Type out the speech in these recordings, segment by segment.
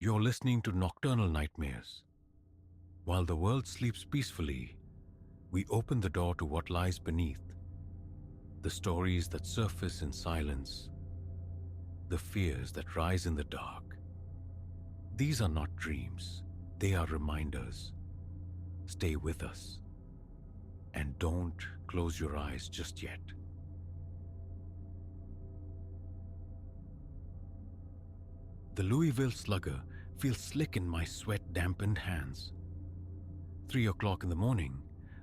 You're listening to Nocturnal Nightmares. While the world sleeps peacefully, we open the door to what lies beneath. The stories that surface in silence, the fears that rise in the dark. These are not dreams, they are reminders. Stay with us. And don't close your eyes just yet. The Louisville Slugger feels slick in my sweat-dampened hands. 3 o'clock in the morning,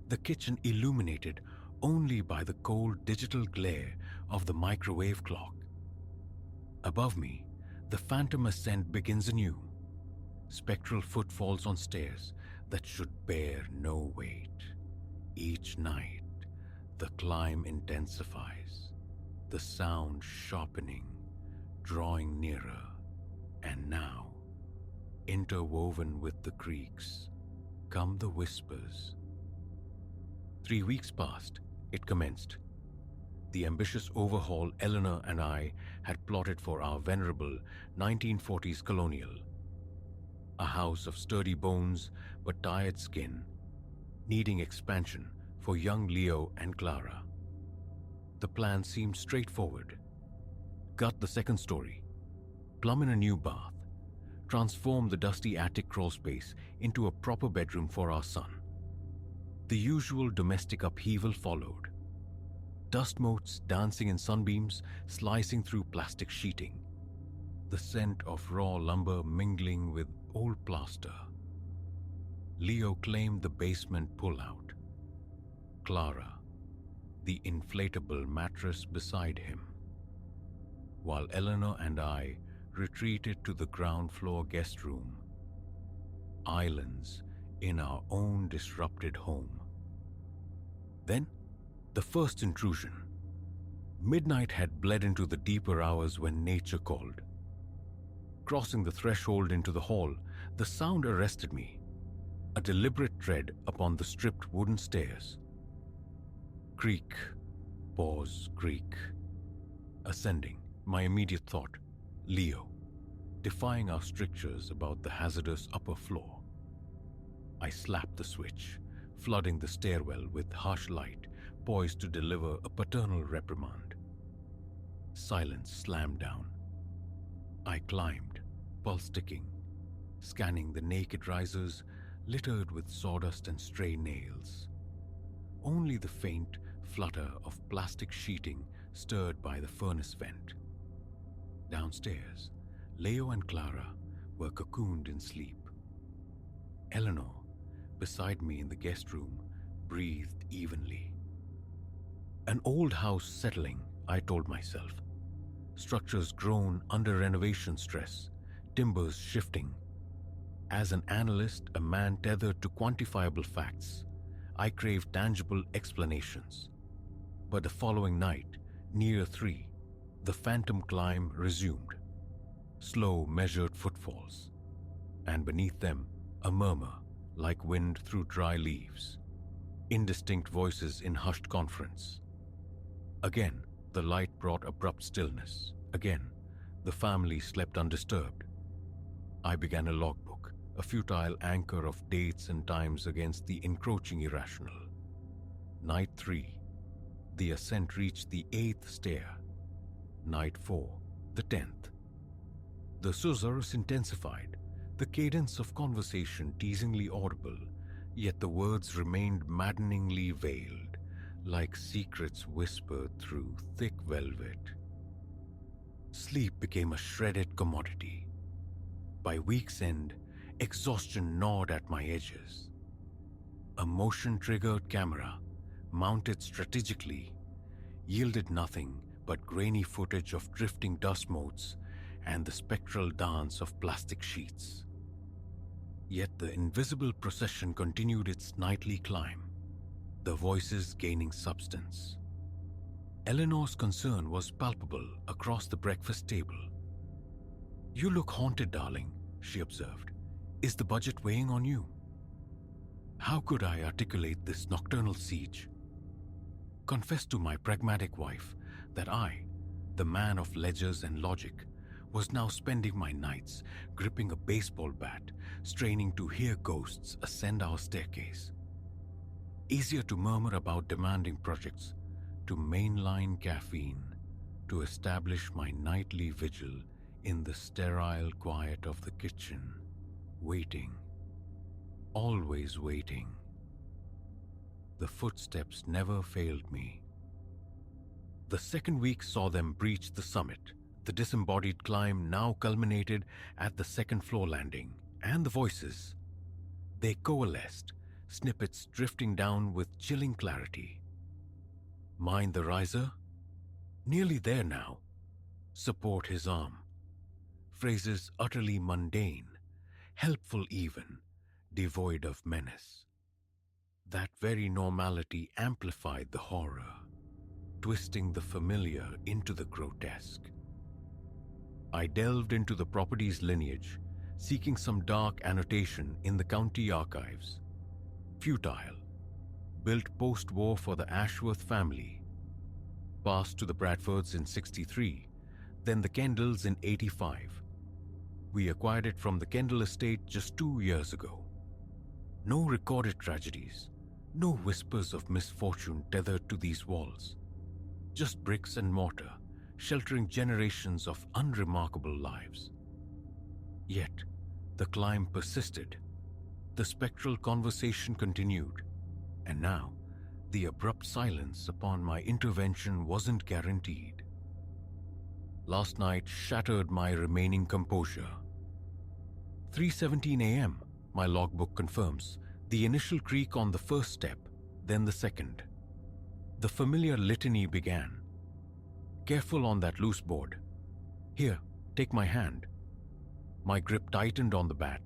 the kitchen illuminated only by the cold digital glare of the microwave clock. Above me, the phantom ascent begins anew. Spectral footfalls on stairs that should bear no weight. Each night, the climb intensifies, the sound sharpening, drawing nearer, and now, interwoven with the creaks, come the whispers. 3 weeks passed, it commenced. The ambitious overhaul Eleanor and I had plotted for our venerable 1940s colonial. A house of sturdy bones but tired skin, needing expansion for young Leo and Clara. The plan seemed straightforward. Gut the second story, plumb in a new bath, transform the dusty attic crawl space into a proper bedroom for our son. The usual domestic upheaval followed. Dust motes dancing in sunbeams, slicing through plastic sheeting. The scent of raw lumber mingling with old plaster. Leo claimed the basement pullout. Clara, the inflatable mattress beside him. While Eleanor and I retreated to the ground floor guest room. Islands in our own disrupted home. Then, the first intrusion. Midnight had bled into the deeper hours when nature called. Crossing the threshold into the hall, the sound arrested me. A deliberate tread upon the stripped wooden stairs. Creak, pause, creak. Ascending, my immediate thought, Leo, defying our strictures about the hazardous upper floor. I slapped the switch, flooding the stairwell with harsh light, poised to deliver a paternal reprimand. Silence slammed down. I climbed, pulse ticking, scanning the naked risers littered with sawdust and stray nails. Only the faint flutter of plastic sheeting stirred by the furnace vent. Downstairs, Leo and Clara were cocooned in sleep. Eleanor, beside me in the guest room, breathed evenly. An old house settling, I told myself. Structures grown under renovation stress, timbers shifting. As an analyst, a man tethered to quantifiable facts, I craved tangible explanations. But the following night, near 3, the phantom climb resumed. Slow, measured footfalls, and beneath them, a murmur like wind through dry leaves. Indistinct voices in hushed conference. Again, the light brought abrupt stillness. Again, the family slept undisturbed. I began a logbook, a futile anchor of dates and times against the encroaching irrational. Night 3, the ascent reached the 8th stair. Night 4, the 10th. The susurrus intensified, the cadence of conversation teasingly audible, yet the words remained maddeningly veiled, like secrets whispered through thick velvet. Sleep became a shredded commodity. By week's end, exhaustion gnawed at my edges. A motion-triggered camera, mounted strategically, yielded nothing but grainy footage of drifting dust motes and the spectral dance of plastic sheets. Yet the invisible procession continued its nightly climb, the voices gaining substance. Eleanor's concern was palpable across the breakfast table. "You look haunted, darling," she observed. "Is the budget weighing on you?" How could I articulate this nocturnal siege? Confess to my pragmatic wife that I, the man of ledgers and logic, was now spending my nights gripping a baseball bat, straining to hear ghosts ascend our staircase. Easier to murmur about demanding projects, to mainline caffeine, to establish my nightly vigil in the sterile quiet of the kitchen, waiting, always waiting. The footsteps never failed me. The second week saw them breach the summit. The disembodied climb now culminated at the second floor landing, and the voices. They coalesced, snippets drifting down with chilling clarity. Mind the riser? Nearly there now. Support his arm. Phrases utterly mundane, helpful even, devoid of menace. That very normality amplified the horror, twisting the familiar into the grotesque. I delved into the property's lineage, seeking some dark annotation in the county archives. Futile. Built post-war for the Ashworth family. Passed to the Bradfords in '63, then the Kendalls in '85. We acquired it from the Kendall estate just 2 years ago. No recorded tragedies, no whispers of misfortune tethered to these walls. Just bricks and mortar, sheltering generations of unremarkable lives. Yet, the climb persisted. The spectral conversation continued, and now, the abrupt silence upon my intervention wasn't guaranteed. Last night shattered my remaining composure. 3:17 a.m., my logbook confirms, the initial creak on the first step, then the second. The familiar litany began. Careful on that loose board. Here, take my hand. My grip tightened on the bat,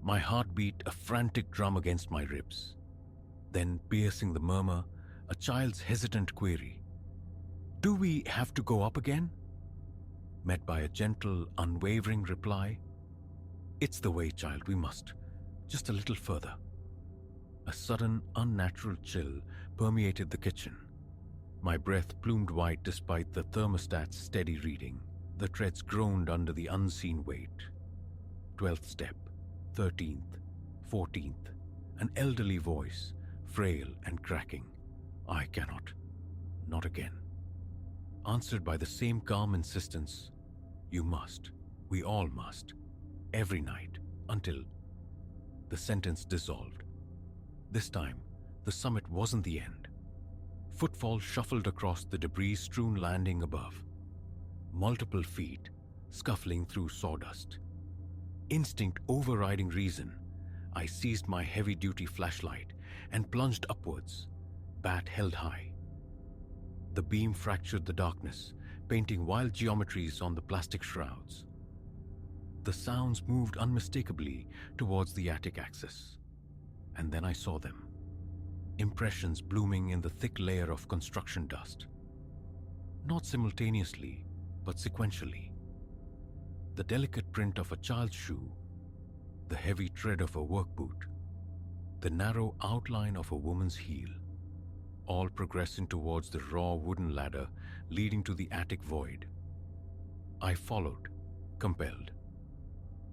my heart beat a frantic drum against my ribs. Then, piercing the murmur, a child's hesitant query. Do we have to go up again? Met by a gentle, unwavering reply. It's the way, child, we must. Just a little further. A sudden, unnatural chill permeated the kitchen. My breath plumed white despite the thermostat's steady reading. The treads groaned under the unseen weight. 12th step, 13th, 14th, an elderly voice, frail and cracking. I cannot. Not again. Answered by the same calm insistence. You must. We all must. Every night, until... The sentence dissolved. This time, the summit wasn't the end. Footfalls shuffled across the debris-strewn landing above. Multiple feet, scuffling through sawdust. Instinct overriding reason, I seized my heavy-duty flashlight and plunged upwards, bat held high. The beam fractured the darkness, painting wild geometries on the plastic shrouds. The sounds moved unmistakably towards the attic axis, and then I saw them. Impressions blooming in the thick layer of construction dust. Not simultaneously, but sequentially. The delicate print of a child's shoe, the heavy tread of a work boot, the narrow outline of a woman's heel, all progressing towards the raw wooden ladder leading to the attic void. I followed, compelled.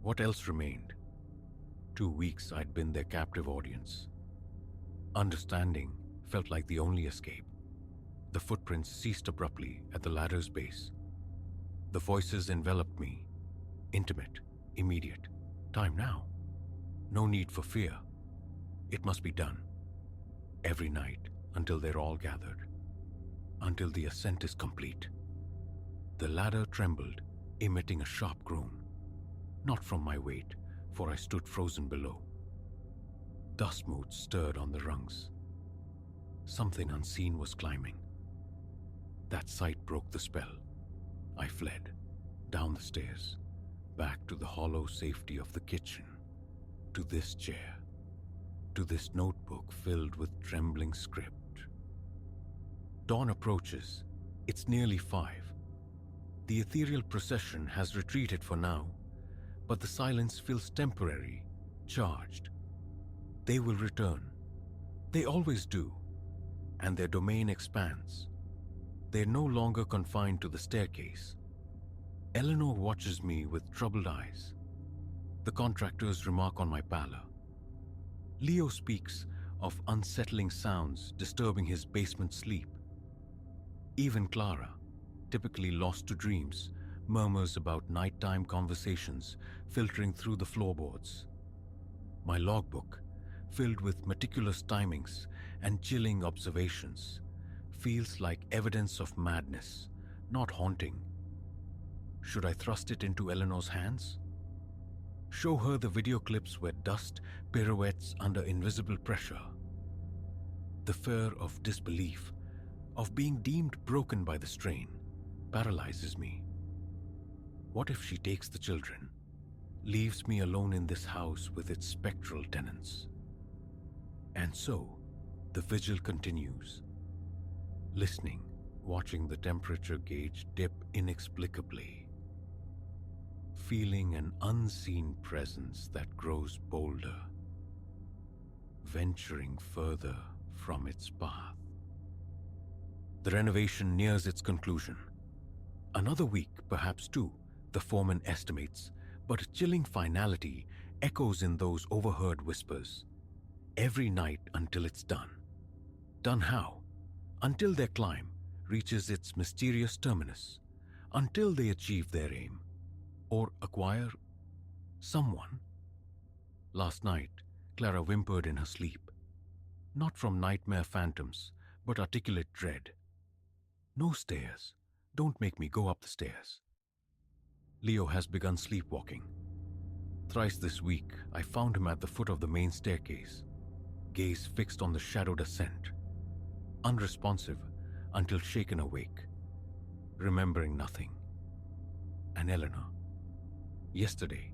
What else remained? 2 weeks I'd been their captive audience. Understanding felt like the only escape. The footprints ceased abruptly at the ladder's base. The voices enveloped me. Intimate, immediate. Time now. No need for fear. It must be done. Every night until they're all gathered. Until the ascent is complete. The ladder trembled, emitting a sharp groan. Not from my weight, for I stood frozen below. Dust motes stirred on the rungs. Something unseen was climbing. That sight broke the spell. I fled, down the stairs, back to the hollow safety of the kitchen, to this chair, to this notebook filled with trembling script. Dawn approaches. It's nearly 5. The ethereal procession has retreated for now, but the silence feels temporary, charged. They will return. They always do. And their domain expands. They're no longer confined to the staircase. Eleanor watches me with troubled eyes. The contractors remark on my pallor. Leo speaks of unsettling sounds disturbing his basement sleep. Even Clara, typically lost to dreams, murmurs about nighttime conversations filtering through the floorboards. My logbook, filled with meticulous timings and chilling observations, feels like evidence of madness, not haunting. Should I thrust it into Eleanor's hands? Show her the video clips where dust pirouettes under invisible pressure? The fear of disbelief, of being deemed broken by the strain, paralyzes me. What if she takes the children, leaves me alone in this house with its spectral tenants? And so, the vigil continues. Listening, watching the temperature gauge dip inexplicably. Feeling an unseen presence that grows bolder, venturing further from its path. The renovation nears its conclusion. Another week, perhaps two, the foreman estimates, but a chilling finality echoes in those overheard whispers. Every night until it's done. Done how? Until their climb reaches its mysterious terminus. Until they achieve their aim. Or acquire someone. Last night, Clara whimpered in her sleep. Not from nightmare phantoms, but articulate dread. No stairs. Don't make me go up the stairs. Leo has begun sleepwalking. Thrice this week, I found him at the foot of the main staircase, gaze fixed on the shadowed ascent, unresponsive until shaken awake, remembering nothing. And Eleanor. Yesterday,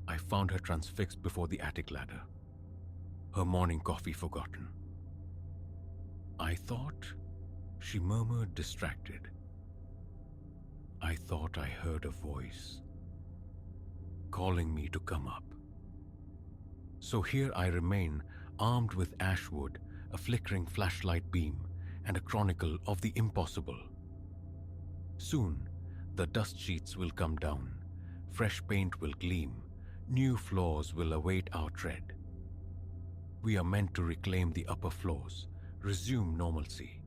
I found her transfixed before the attic ladder, her morning coffee forgotten. I thought, she murmured distracted. I thought I heard a voice calling me to come up. So here I remain, armed with ash wood, a flickering flashlight beam, and a chronicle of the impossible. Soon, the dust sheets will come down, fresh paint will gleam, new floors will await our tread. We are meant to reclaim the upper floors, resume normalcy.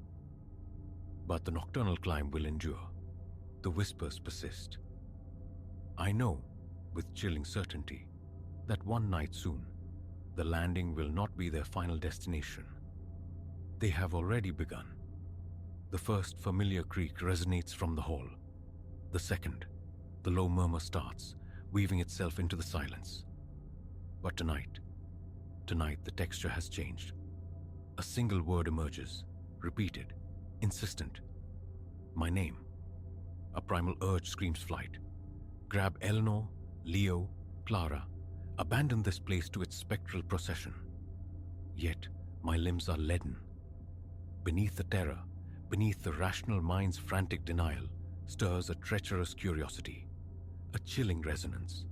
But the nocturnal climb will endure. The whispers persist. I know, with chilling certainty, that one night soon, the landing will not be their final destination. They have already begun. The first familiar creak resonates from the hall. The second, the low murmur starts, weaving itself into the silence. But tonight the texture has changed. A single word emerges, repeated, insistent. My name. A primal urge screams flight. Grab Eleanor, Leo, Clara, abandon this place to its spectral procession. Yet, my limbs are leaden. Beneath the terror, beneath the rational mind's frantic denial, stirs a treacherous curiosity, a chilling resonance,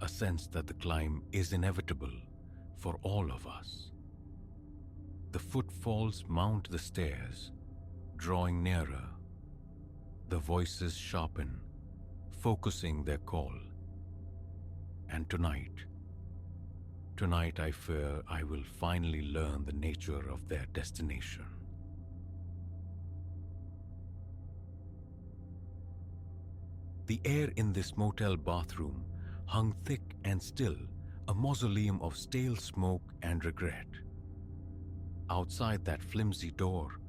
a sense that the climb is inevitable for all of us. The footfalls mount the stairs, drawing nearer. The voices sharpen, focusing their call. And tonight I fear I will finally learn the nature of their destination. The air in this motel bathroom hung thick and still, a mausoleum of stale smoke and regret. Outside that flimsy door,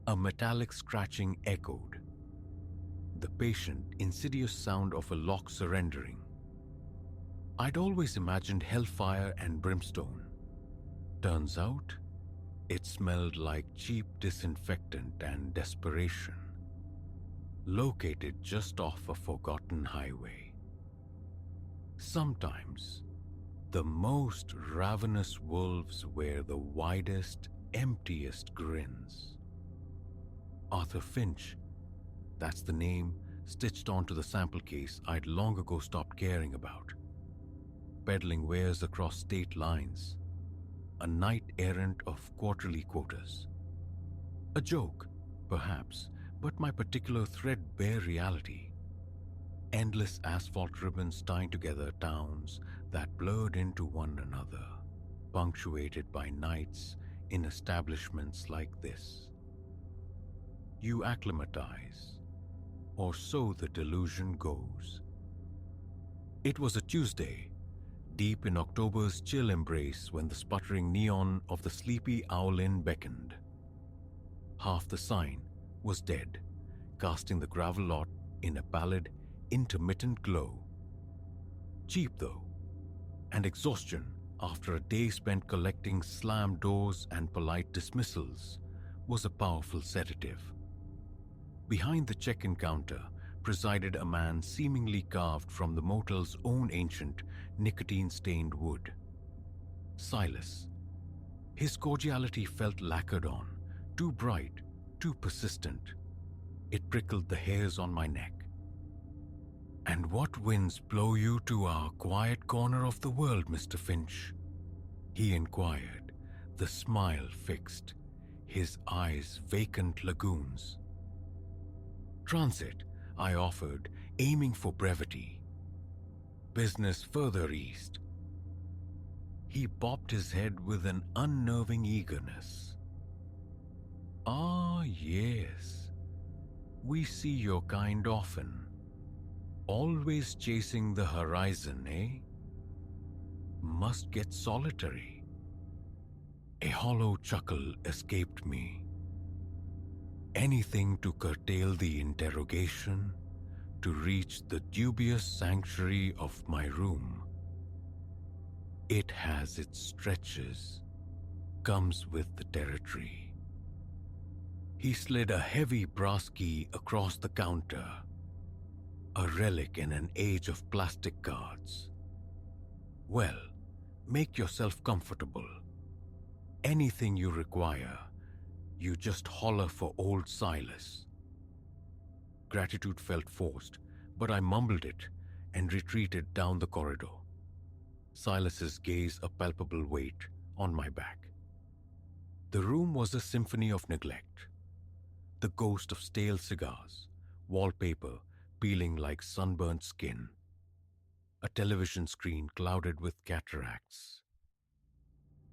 a metallic scratching echoed. The patient, insidious sound of a lock surrendering. I'd always imagined hellfire and brimstone. Turns out, it smelled like cheap disinfectant and desperation. Located just off a forgotten highway. Sometimes, the most ravenous wolves wear the widest, emptiest grins. Arthur Finch, that's the name stitched onto the sample case I'd long ago stopped caring about. Peddling wares across state lines. A knight-errant of quarterly quotas. A joke, perhaps, but my particular threadbare reality. endless asphalt ribbons tying together towns that blurred into one another, punctuated by nights in establishments like this. You acclimatize, or so the delusion goes. It was a Tuesday, deep in October's chill embrace, when the sputtering neon of the Sleepy Owl Inn beckoned. Half the sign was dead, casting the gravel lot in a pallid, intermittent glow. Cheap though, and exhaustion after a day spent collecting slammed doors and polite dismissals was a powerful sedative. Behind the check-in counter presided a man seemingly carved from the motel's own ancient, nicotine-stained wood. Silas. His cordiality felt lacquered on, too bright, too persistent. It prickled the hairs on my neck. "And what winds blow you to our quiet corner of the world, Mr. Finch?" he inquired, the smile fixed, his eyes vacant lagoons. "Transit," I offered, aiming for brevity. "Business further east." He bobbed his head with an unnerving eagerness. "Ah, yes. We see your kind often. Always chasing the horizon, eh? Must get solitary." A hollow chuckle escaped me. Anything to curtail the interrogation, to reach the dubious sanctuary of my room. It has its stretches, comes with the territory. He slid a heavy brass key across the counter, a relic in an age of plastic cards. "Well, make yourself comfortable. Anything you require, you just holler for old Silas." Gratitude felt forced, but I mumbled it and retreated down the corridor. Silas's gaze a palpable weight on my back. The room was a symphony of neglect. The ghost of stale cigars, wallpaper peeling like sunburnt skin, a television screen clouded with cataracts.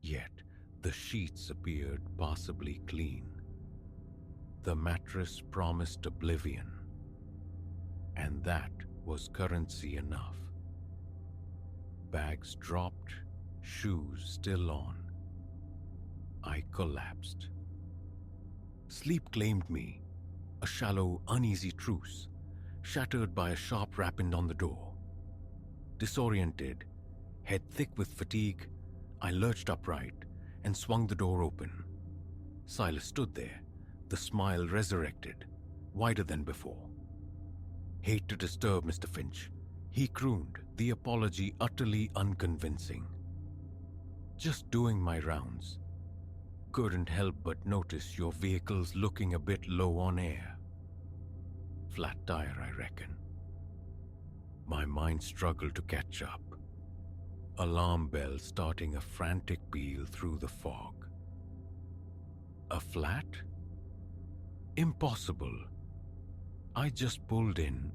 Yet the sheets appeared passably clean. The mattress promised oblivion, and that was currency enough. Bags dropped, shoes still on. I collapsed. Sleep claimed me, a shallow, uneasy truce, shattered by a sharp rapping on the door. Disoriented, head thick with fatigue, I lurched upright and swung the door open. Silas stood there, the smile resurrected, wider than before. "Hate to disturb, Mr. Finch," he crooned, the apology utterly unconvincing. "Just doing my rounds. Couldn't help but notice your vehicle's looking a bit low on air. Flat tire, I reckon." My mind struggled to catch up. Alarm bell starting a frantic peal through the fog. A flat? Impossible. I just pulled in.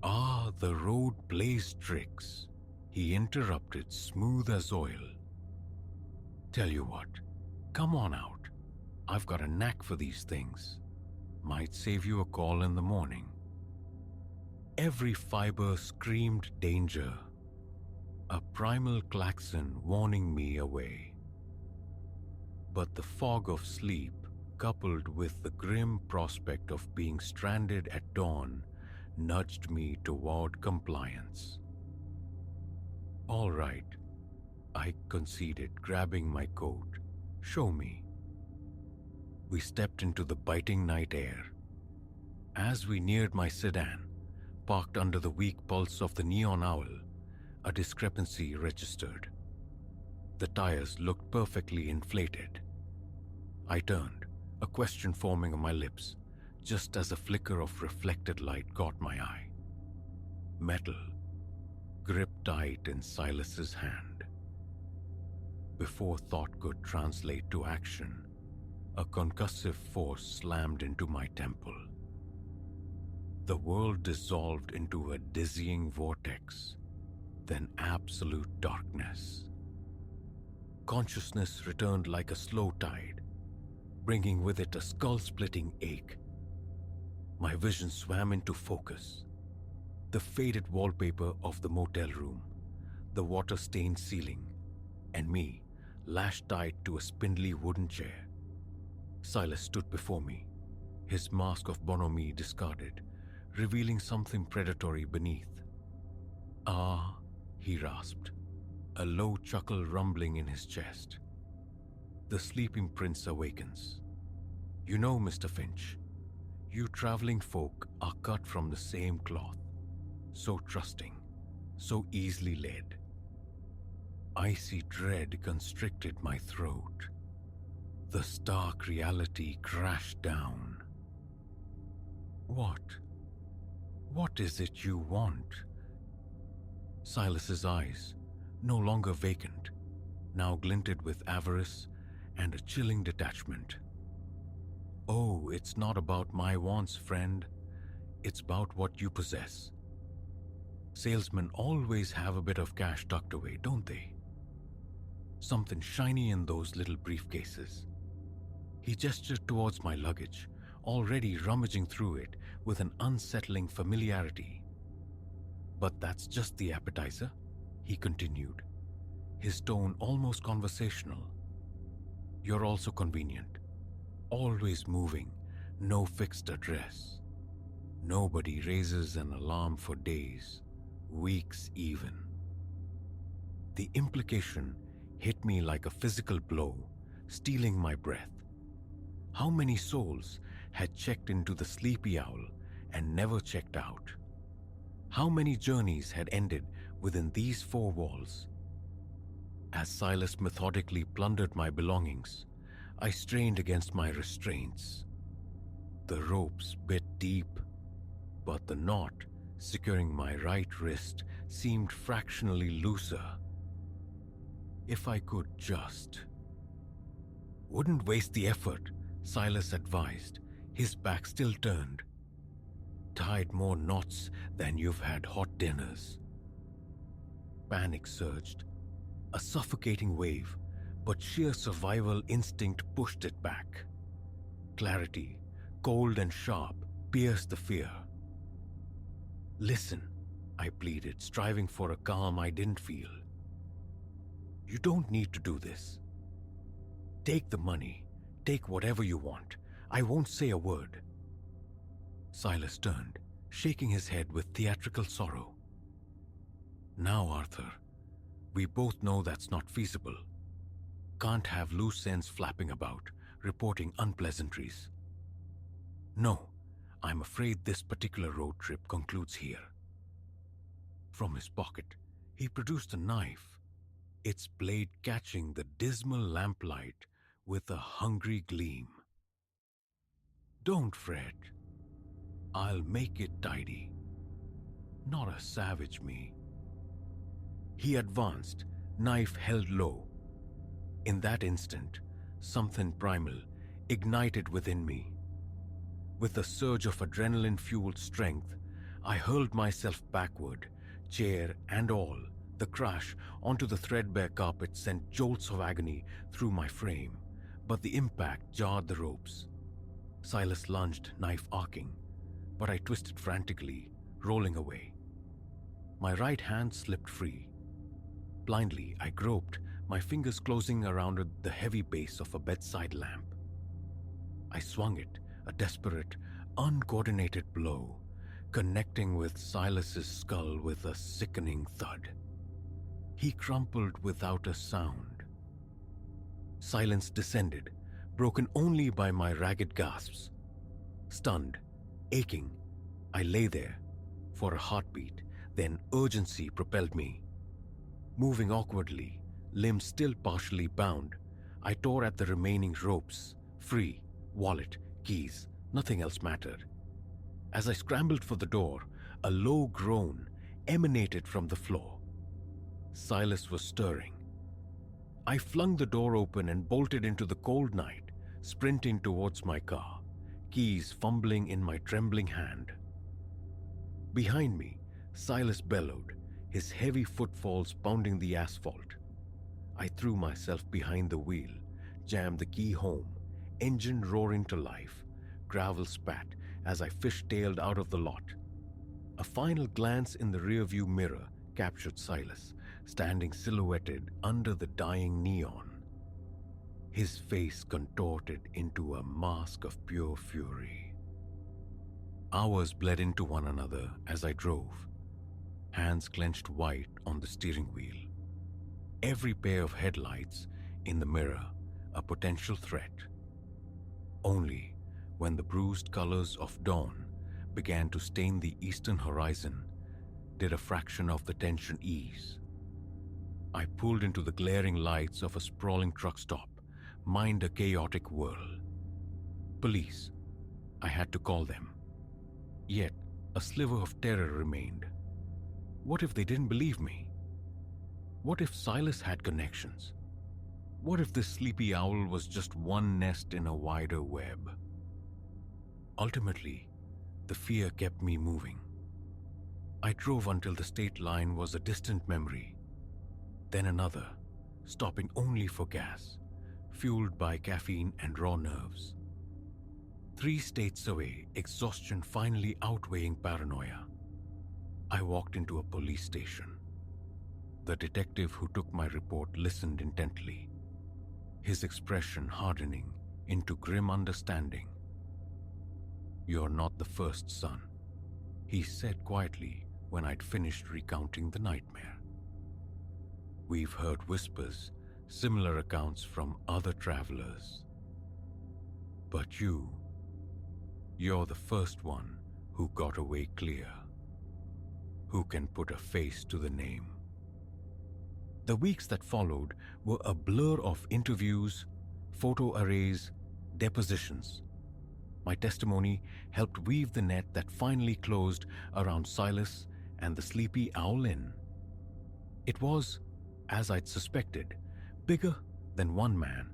"Ah, the road plays tricks," he interrupted, smooth as oil. "Tell you what, come on out. I've got a knack for these things. Might save you a call in the morning." Every fiber screamed danger, a primal klaxon warning me away. But the fog of sleep, coupled with the grim prospect of being stranded at dawn, nudged me toward compliance. "All right," I conceded, grabbing my coat. "Show me." We stepped into the biting night air. As we neared my sedan, parked under the weak pulse of the neon owl, a discrepancy registered. The tires looked perfectly inflated. I turned, a question forming on my lips, just as a flicker of reflected light caught my eye. Metal, gripped tight in Silas's hand. Before thought could translate to action, a concussive force slammed into my temple. The world dissolved into a dizzying vortex, then absolute darkness. Consciousness returned like a slow tide, bringing with it a skull-splitting ache. My vision swam into focus. The faded wallpaper of the motel room, the water-stained ceiling, and me, lashed tight to a spindly wooden chair. Silas stood before me, his mask of bonhomie discarded, revealing something predatory beneath. "Ah," he rasped, a low chuckle rumbling in his chest. "The sleeping prince awakens. You know, Mr. Finch, you traveling folk are cut from the same cloth, so trusting, so easily led." Icy dread constricted my throat. The stark reality crashed down. What is it you want?" Silas's eyes, no longer vacant, now glinted with avarice and a chilling detachment. "Oh, it's not about my wants, friend. It's about what you possess. Salesmen always have a bit of cash tucked away, don't they? Something shiny in those little briefcases." He gestured towards my luggage, already rummaging through it with an unsettling familiarity. "But that's just the appetizer," he continued, his tone almost conversational. "You're also convenient, always moving, no fixed address. Nobody raises an alarm for days, weeks even." The implication hit me like a physical blow, stealing my breath. How many souls had checked into the sleepy owl and never checked out? How many journeys had ended within these four walls? As Silas methodically plundered my belongings, I strained against my restraints. The ropes bit deep, but the knot securing my right wrist seemed fractionally looser. If I could just... "Wouldn't waste the effort," Silas advised, his back still turned. "Tied more knots than you've had hot dinners." Panic surged, a suffocating wave, but sheer survival instinct pushed it back. Clarity, cold and sharp, pierced the fear. "Listen," I pleaded, striving for a calm I didn't feel. "You don't need to do this. Take the money, take whatever you want. I won't say a word." Silas turned, shaking his head with theatrical sorrow. "Now, Arthur, we both know that's not feasible. Can't have loose ends flapping about, reporting unpleasantries. No, I'm afraid this particular road trip concludes here." From his pocket, he produced a knife, its blade catching the dismal lamplight with a hungry gleam. "Don't fret. I'll make it tidy. Not a savage, me." He advanced, knife held low. In that instant, something primal ignited within me. With a surge of adrenaline-fueled strength, I hurled myself backward, chair and all. The crash onto the threadbare carpet sent jolts of agony through my frame, but the impact jarred the ropes. Silas lunged, knife arcing, but I twisted frantically, rolling away. My right hand slipped free. Blindly, I groped, my fingers closing around the heavy base of a bedside lamp. I swung it, a desperate, uncoordinated blow, connecting with Silas's skull with a sickening thud. He crumpled without a sound. Silence descended, broken only by my ragged gasps. Stunned, aching, I lay there for a heartbeat, then urgency propelled me. Moving awkwardly, limbs still partially bound, I tore at the remaining ropes, free, wallet, keys, nothing else mattered. As I scrambled for the door, a low groan emanated from the floor. Silas was stirring. I flung the door open and bolted into the cold night, sprinting towards my car, keys fumbling in my trembling hand. Behind me, Silas bellowed, his heavy footfalls pounding the asphalt. I threw myself behind the wheel, jammed the key home, engine roaring to life, gravel spat as I fishtailed out of the lot. A final glance in the rearview mirror captured Silas, standing silhouetted under the dying neon. His face contorted into a mask of pure fury. Hours bled into one another as I drove, hands clenched white on the steering wheel. Every pair of headlights in the mirror a potential threat. Only when the bruised colors of dawn began to stain the eastern horizon did a fraction of the tension ease. I pulled into the glaring lights of a sprawling truck stop, mind a chaotic whirl. Police. I had to call them. Yet, a sliver of terror remained. What if they didn't believe me? What if Silas had connections? What if this sleepy owl was just one nest in a wider web? Ultimately, the fear kept me moving. I drove until the state line was a distant memory. Then another, stopping only for gas, fueled by caffeine and raw nerves. 3 states away, exhaustion finally outweighing paranoia. I walked into a police station. The detective who took my report listened intently, his expression hardening into grim understanding. "You're not the first, son," he said quietly when I'd finished recounting the nightmare. "We've heard whispers, similar accounts from other travelers. But you're the first one who got away clear, who can put a face to the name." The weeks that followed were a blur of interviews, photo arrays, depositions. My testimony helped weave the net that finally closed around Silas and the Sleepy Owl Inn. It was, as I'd suspected, bigger than one man,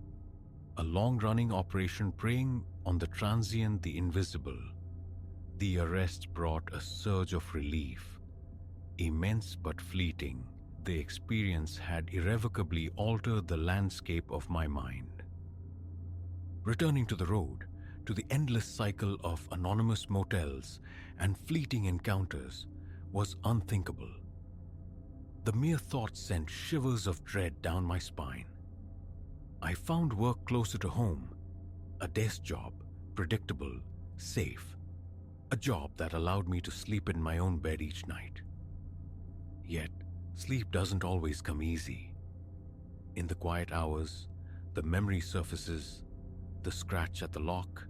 a long-running operation preying on the transient, the invisible. The arrests brought a surge of relief. Immense but fleeting, the experience had irrevocably altered the landscape of my mind. Returning to the road, to the endless cycle of anonymous motels and fleeting encounters, was unthinkable. The mere thought sent shivers of dread down my spine. I found work closer to home, a desk job, predictable, safe, a job that allowed me to sleep in my own bed each night. Yet, sleep doesn't always come easy. In the quiet hours, the memory surfaces, the scratch at the lock,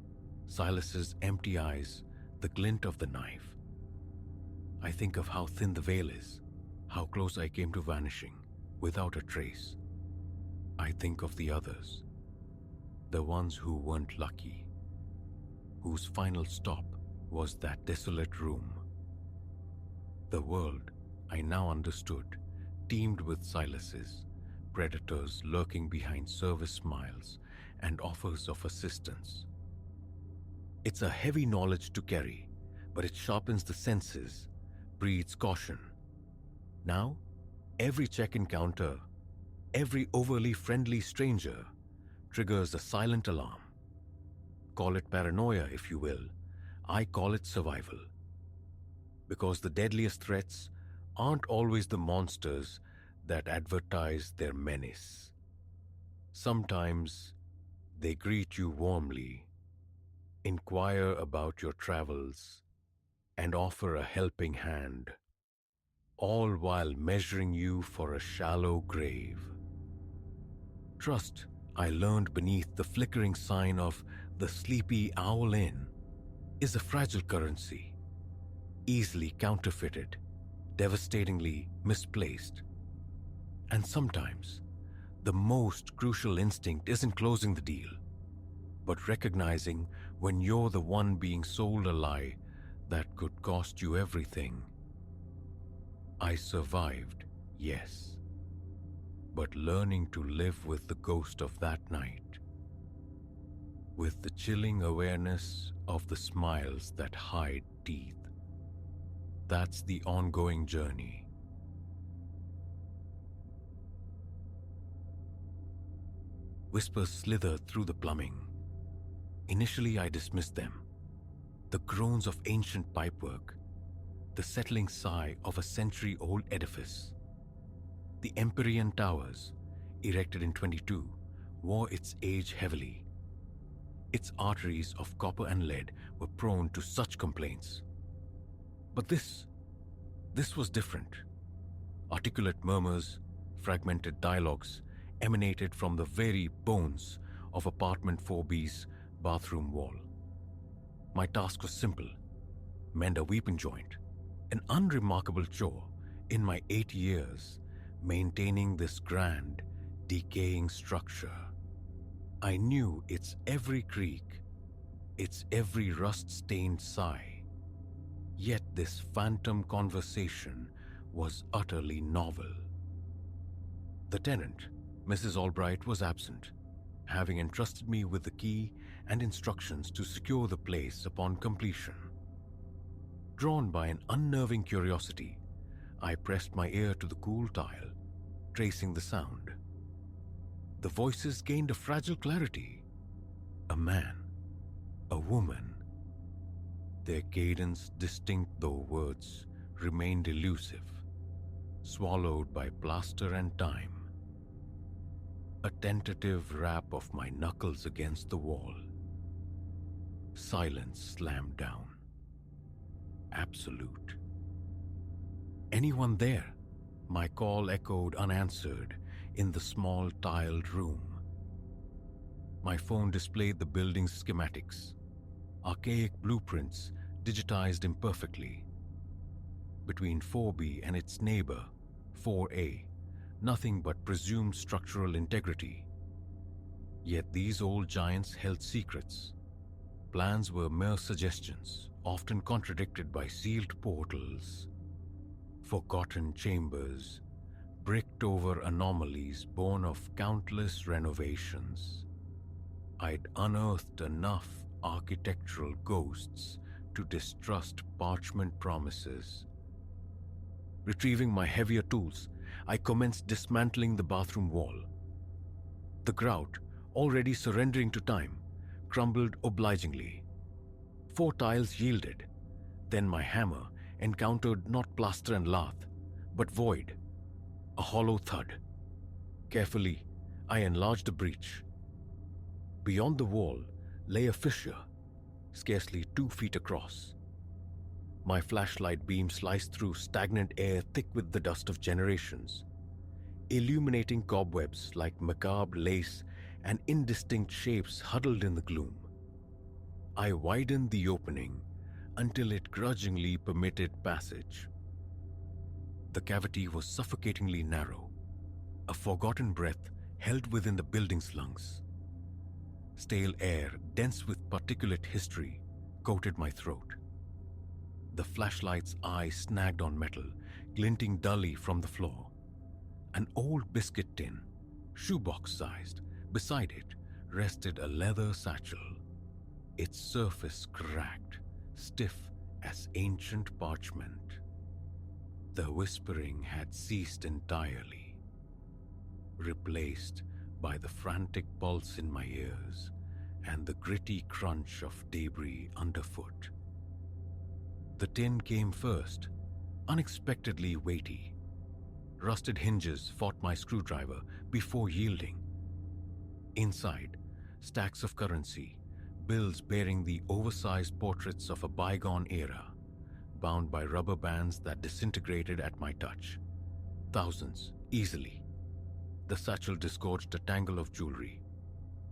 Silas's empty eyes, the glint of the knife. I think of how thin the veil is, how close I came to vanishing, without a trace. I think of the others, the ones who weren't lucky, whose final stop was that desolate room. The world, I now understood, teemed with Silases, predators lurking behind service smiles and offers of assistance. It's a heavy knowledge to carry, but it sharpens the senses, breeds caution. Now, every check encounter, every overly friendly stranger triggers a silent alarm. Call it paranoia if you will, I call it survival. Because the deadliest threats aren't always the monsters that advertise their menace. Sometimes they greet you warmly, inquire about your travels, and offer a helping hand, all while measuring you for a shallow grave. Trust, I learned beneath the flickering sign of the Sleepy Owl Inn, is a fragile currency, easily counterfeited, devastatingly misplaced. And sometimes, the most crucial instinct isn't closing the deal, but recognizing when you're the one being sold a lie that could cost you everything. I survived, yes, but learning to live with the ghost of that night, with the chilling awareness of the smiles that hide teeth, that's the ongoing journey. Whispers slithered through the plumbing. Initially, I dismissed them. The groans of ancient pipework, the settling sigh of a century-old edifice. The Empyrean Towers, erected in 22, wore its age heavily. Its arteries of copper and lead were prone to such complaints. But this was different. Articulate murmurs, fragmented dialogues emanated from the very bones of apartment 4B's bathroom wall. My task was simple: mend a weeping joint, an unremarkable chore in my 8 years maintaining this grand, decaying structure. I knew its every creak, its every rust-stained sigh. Yet this phantom conversation was utterly novel. The tenant, Mrs. Albright, was absent, having entrusted me with the key and instructions to secure the place upon completion. Drawn by an unnerving curiosity, I pressed my ear to the cool tile, tracing the sound. The voices gained a fragile clarity. A man, a woman. Their cadence, distinct though words, remained elusive, swallowed by plaster and time. A tentative rap of my knuckles against the wall. Silence slammed down. Absolute. Anyone there? My call echoed unanswered in the small tiled room. My phone displayed the building's schematics, archaic blueprints digitized imperfectly. Between 4B and its neighbor, 4A, nothing but presumed structural integrity. Yet these old giants held secrets. Plans were mere suggestions, often contradicted by sealed portals. Forgotten chambers, bricked over anomalies born of countless renovations. I'd unearthed enough architectural ghosts to distrust parchment promises. Retrieving my heavier tools, I commenced dismantling the bathroom wall. The grout, already surrendering to time, crumbled obligingly. 4 tiles yielded. Then my hammer encountered not plaster and lath, but void, a hollow thud. Carefully, I enlarged the breach. Beyond the wall lay a fissure, scarcely 2 feet across. My flashlight beam sliced through stagnant air thick with the dust of generations, illuminating cobwebs like macabre lace and indistinct shapes huddled in the gloom. I widened the opening until it grudgingly permitted passage. The cavity was suffocatingly narrow, a forgotten breath held within the building's lungs. Stale air, dense with particulate history, coated my throat. The flashlight's eye snagged on metal, glinting dully from the floor. An old biscuit tin, shoebox-sized, beside it rested a leather satchel, its surface cracked, stiff as ancient parchment. The whispering had ceased entirely, replaced by the frantic pulse in my ears and the gritty crunch of debris underfoot. The tin came first, unexpectedly weighty. Rusted hinges fought my screwdriver before yielding. Inside, stacks of currency, bills bearing the oversized portraits of a bygone era, bound by rubber bands that disintegrated at my touch. Thousands, easily. The satchel disgorged a tangle of jewelry.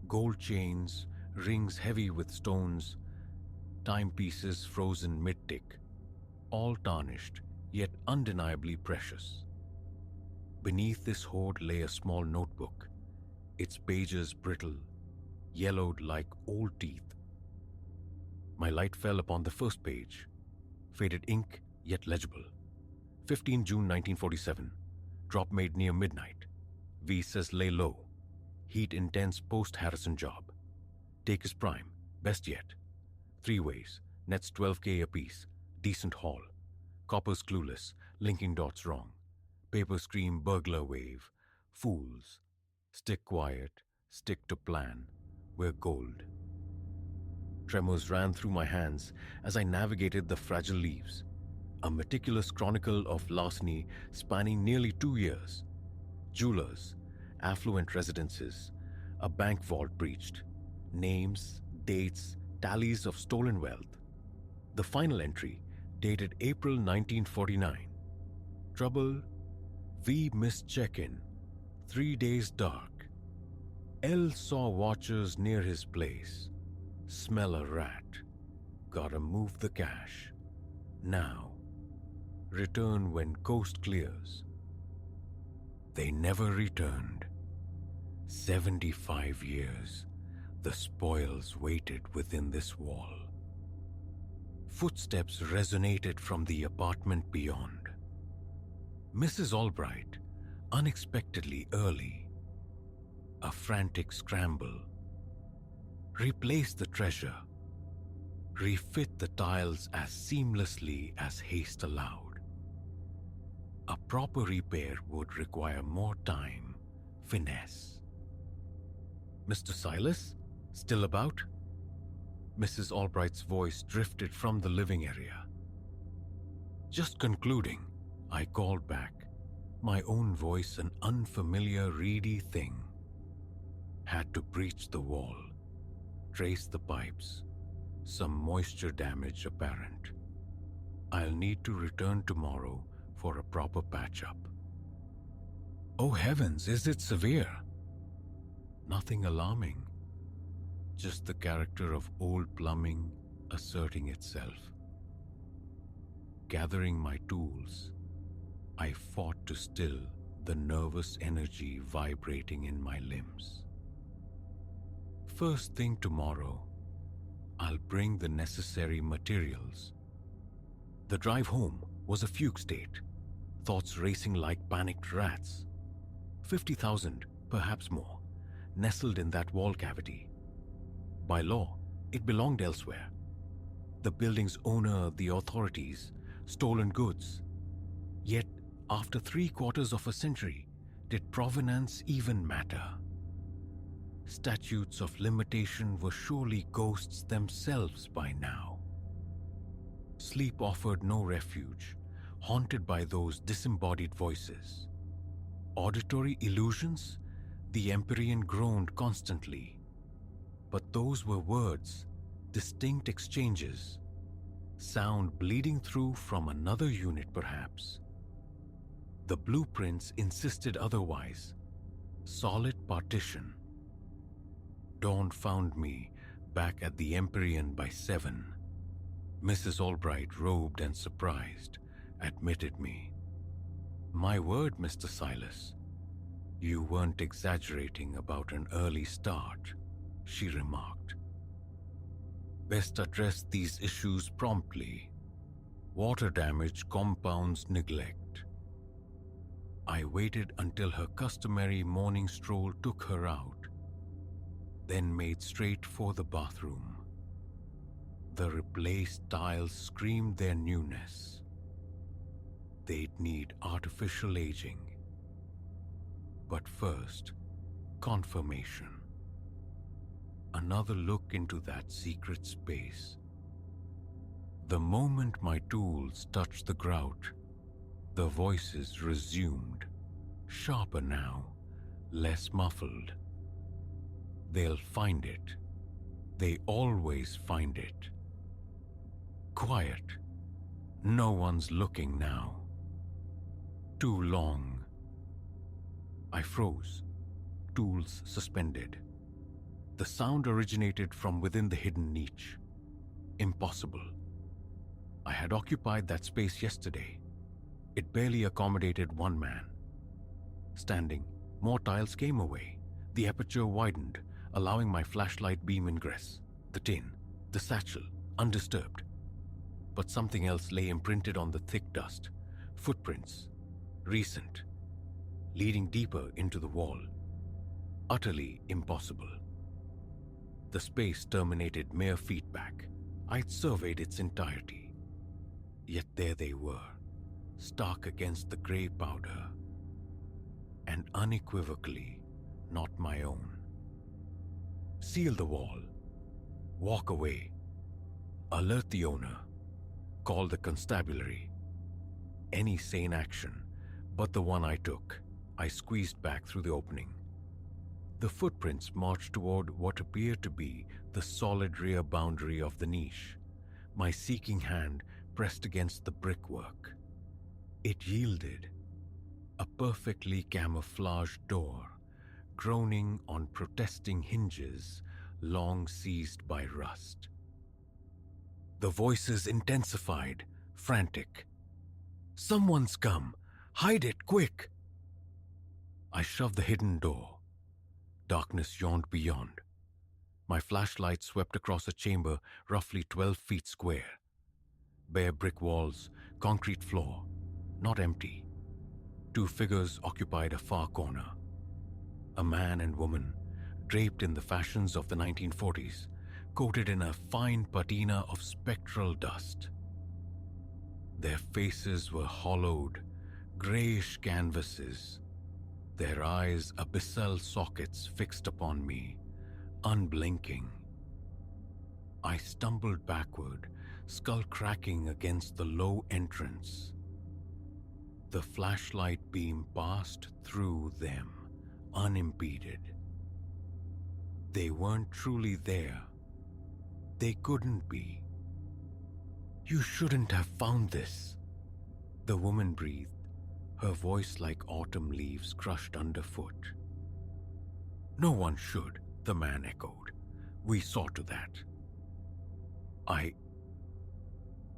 Gold chains, rings heavy with stones, timepieces frozen mid-tick, all tarnished, yet undeniably precious. Beneath this hoard lay a small notebook, its pages brittle, yellowed like old teeth. My light fell upon the first page, faded ink yet legible. 15 June 1947, drop made near midnight. V says lay low, heat intense post-Harrison job. Take is prime, best yet. 3 ways, nets 12K apiece, decent haul. Coppers clueless, linking dots wrong. Paper scream, burglar wave. Fools. Stick quiet, stick to plan. We're gold. Tremors ran through my hands as I navigated the fragile leaves. A meticulous chronicle of larceny spanning nearly 2 years. Jewelers, affluent residences, a bank vault breached. Names, dates, tallies of stolen wealth. The final entry, dated April 1949. Trouble, we missed check-in. 3 days dark. L saw watchers near his place. Smell a rat. Gotta move the cash. Now. Return when coast clears. They never returned. 75 years. The spoils waited within this wall. Footsteps resonated from the apartment beyond. Mrs. Albright, unexpectedly early. A frantic scramble. Replace the treasure. Refit the tiles as seamlessly as haste allowed. A proper repair would require more time, finesse. Mr. Silas, still about? Mrs. Albright's voice drifted from the living area. Just concluding, I called back, my own voice an unfamiliar, reedy thing. Had to breach the wall, trace the pipes, some moisture damage apparent. I'll need to return tomorrow for a proper patch-up. Oh heavens, is it severe? Nothing alarming. Just the character of old plumbing asserting itself. Gathering my tools, I fought to still the nervous energy vibrating in my limbs. First thing tomorrow, I'll bring the necessary materials. The drive home was a fugue state, thoughts racing like panicked rats. 50,000, perhaps more, nestled in that wall cavity. By law, it belonged elsewhere. The building's owner, the authorities, stolen goods. Yet, after 3/4 of a century, did provenance even matter? Statutes of limitation were surely ghosts themselves by now. Sleep offered no refuge, haunted by those disembodied voices. Auditory illusions? The Empyrean groaned constantly. But those were words, distinct exchanges. Sound bleeding through from another unit, perhaps. The blueprints insisted otherwise. Solid partition. Dawn found me back at the Empyrean by 7. Mrs. Albright, robed and surprised, admitted me. My word, Mr. Silas, you weren't exaggerating about an early start, she remarked. Best address these issues promptly. Water damage compounds neglect. I waited until her customary morning stroll took her out, then made straight for the bathroom. The replaced tiles screamed their newness. They'd need artificial aging. But first, confirmation. Another look into that secret space. The moment my tools touched the grout, the voices resumed, sharper now, less muffled. They'll find it. They always find it. Quiet. No one's looking now. Too long. I froze, tools suspended. The sound originated from within the hidden niche. Impossible. I had occupied that space yesterday. It barely accommodated one man. Standing, more tiles came away. The aperture widened, allowing my flashlight beam ingress. The tin, the satchel, undisturbed. But something else lay imprinted on the thick dust. Footprints. Recent. Leading deeper into the wall. Utterly impossible. The space terminated mere feet back. I'd surveyed its entirety. Yet there they were, stark against the grey powder, and unequivocally not my own. Seal the wall. Walk away. Alert the owner. Call the constabulary. Any sane action but the one I took. I squeezed back through the opening. The footprints marched toward what appeared to be the solid rear boundary of the niche. My seeking hand pressed against the brickwork. It yielded. A perfectly camouflaged door, groaning on protesting hinges long seized by rust. The voices intensified, frantic. "Someone's come! Hide it, quick!" I shoved the hidden door. Darkness yawned beyond. My flashlight swept across a chamber roughly 12 feet square. Bare brick walls, concrete floor, not empty. 2 figures occupied a far corner. A man and woman, draped in the fashions of the 1940s, coated in a fine patina of spectral dust. Their faces were hollowed, grayish canvases, their eyes abyssal sockets fixed upon me, unblinking. I stumbled backward, skull cracking against the low entrance. The flashlight beam passed through them, unimpeded. They weren't truly there. They couldn't be. "You shouldn't have found this," the woman breathed, her voice like autumn leaves crushed underfoot. "No one should," the man echoed. "We saw to that.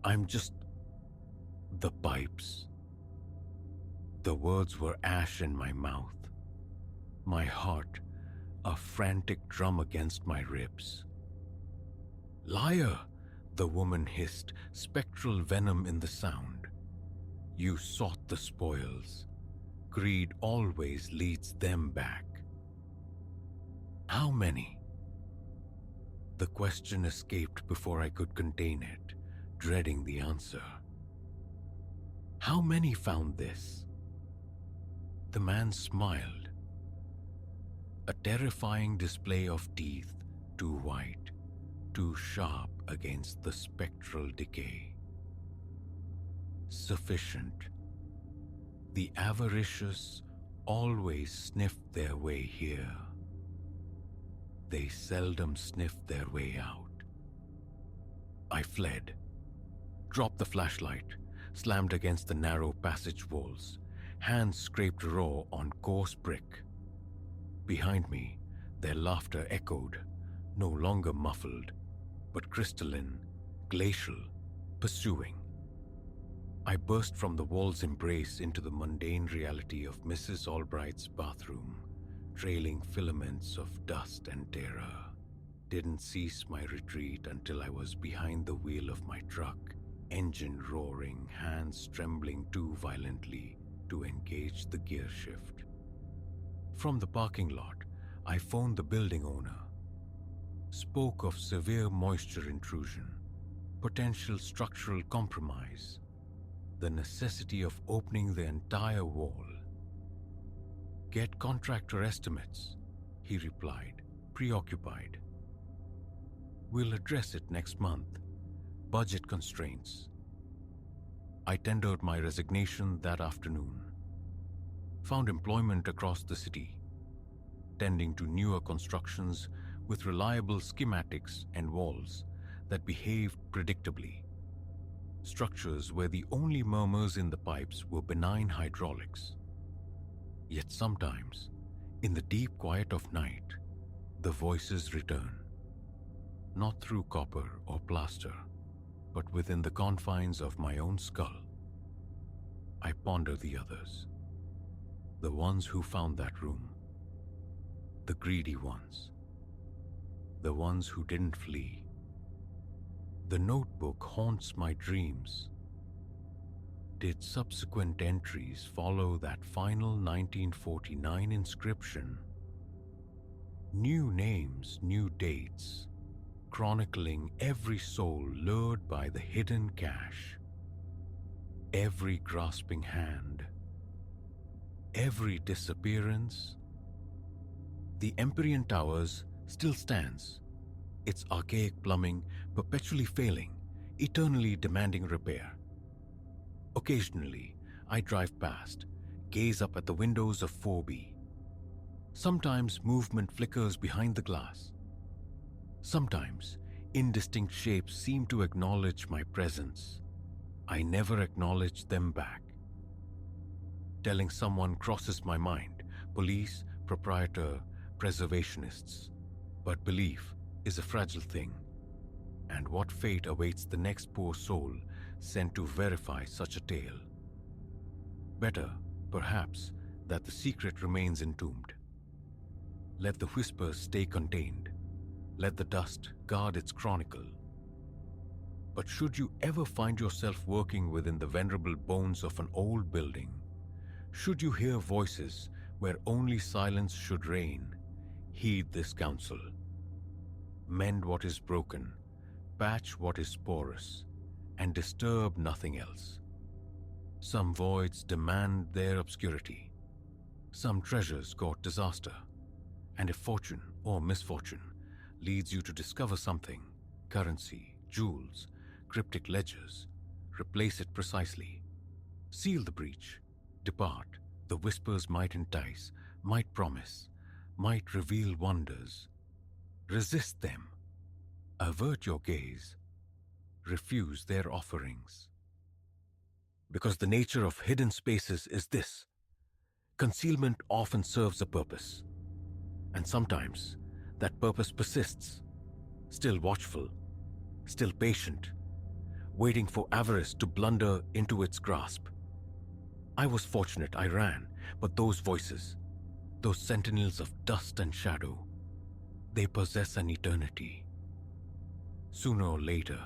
I'm just... the pipes." The words were ash in my mouth. My heart, a frantic drum against my ribs. "Liar!" the woman hissed, spectral venom in the sound. "You sought the spoils. Greed always leads them back." "How many?" The question escaped before I could contain it, dreading the answer. "How many found this?" The man smiled. A terrifying display of teeth, too white, too sharp against the spectral decay. "Sufficient. The avaricious always sniffed their way here. They seldom sniffed their way out." I fled, dropped the flashlight, slammed against the narrow passage walls, hands scraped raw on coarse brick. Behind me, their laughter echoed, no longer muffled, but crystalline, glacial, pursuing. I burst from the wall's embrace into the mundane reality of Mrs. Albright's bathroom, trailing filaments of dust and terror. Didn't cease my retreat until I was behind the wheel of my truck, engine roaring, hands trembling too violently to engage the gear shift. From the parking lot, I phoned the building owner. Spoke of severe moisture intrusion, potential structural compromise, the necessity of opening the entire wall. "Get contractor estimates," he replied, preoccupied. "We'll address it next month. Budget constraints." I tendered my resignation that afternoon. Found employment across the city, tending to newer constructions with reliable schematics and walls that behaved predictably. Structures where the only murmurs in the pipes were benign hydraulics. Yet sometimes, in the deep quiet of night, the voices return. Not through copper or plaster, but within the confines of my own skull. I ponder the others. The ones who found that room. The greedy ones. The ones who didn't flee. The notebook haunts my dreams. Did subsequent entries follow that final 1949 inscription? New names, new dates, chronicling every soul lured by the hidden cash. every grasping hand, every disappearance. The Empyrean Towers still stands, its archaic plumbing perpetually failing, eternally demanding repair. Occasionally, I drive past, gaze up at the windows of 4B. Sometimes movement flickers behind the glass. Sometimes indistinct shapes seem to acknowledge my presence. I never acknowledge them back. Telling someone crosses my mind: police, proprietor, preservationists. But belief is a fragile thing. And what fate awaits the next poor soul sent to verify such a tale? Better, perhaps, that the secret remains entombed. Let the whispers stay contained. Let the dust guard its chronicle. But should you ever find yourself working within the venerable bones of an old building, should you hear voices where only silence should reign, heed this counsel. Mend what is broken, patch what is porous, and disturb nothing else. Some voids demand their obscurity. Some treasures court disaster. And if fortune or misfortune leads you to discover something, currency, jewels, cryptic ledgers, replace it precisely. Seal the breach. Depart. The whispers might entice, might promise, might reveal wonders. Resist them. Avert your gaze. Refuse their offerings. Because the nature of hidden spaces is this: concealment often serves a purpose. And sometimes that purpose persists, still watchful, still patient, waiting for avarice to blunder into its grasp. I was fortunate I ran, but those voices, those sentinels of dust and shadow, they possess an eternity. Sooner or later,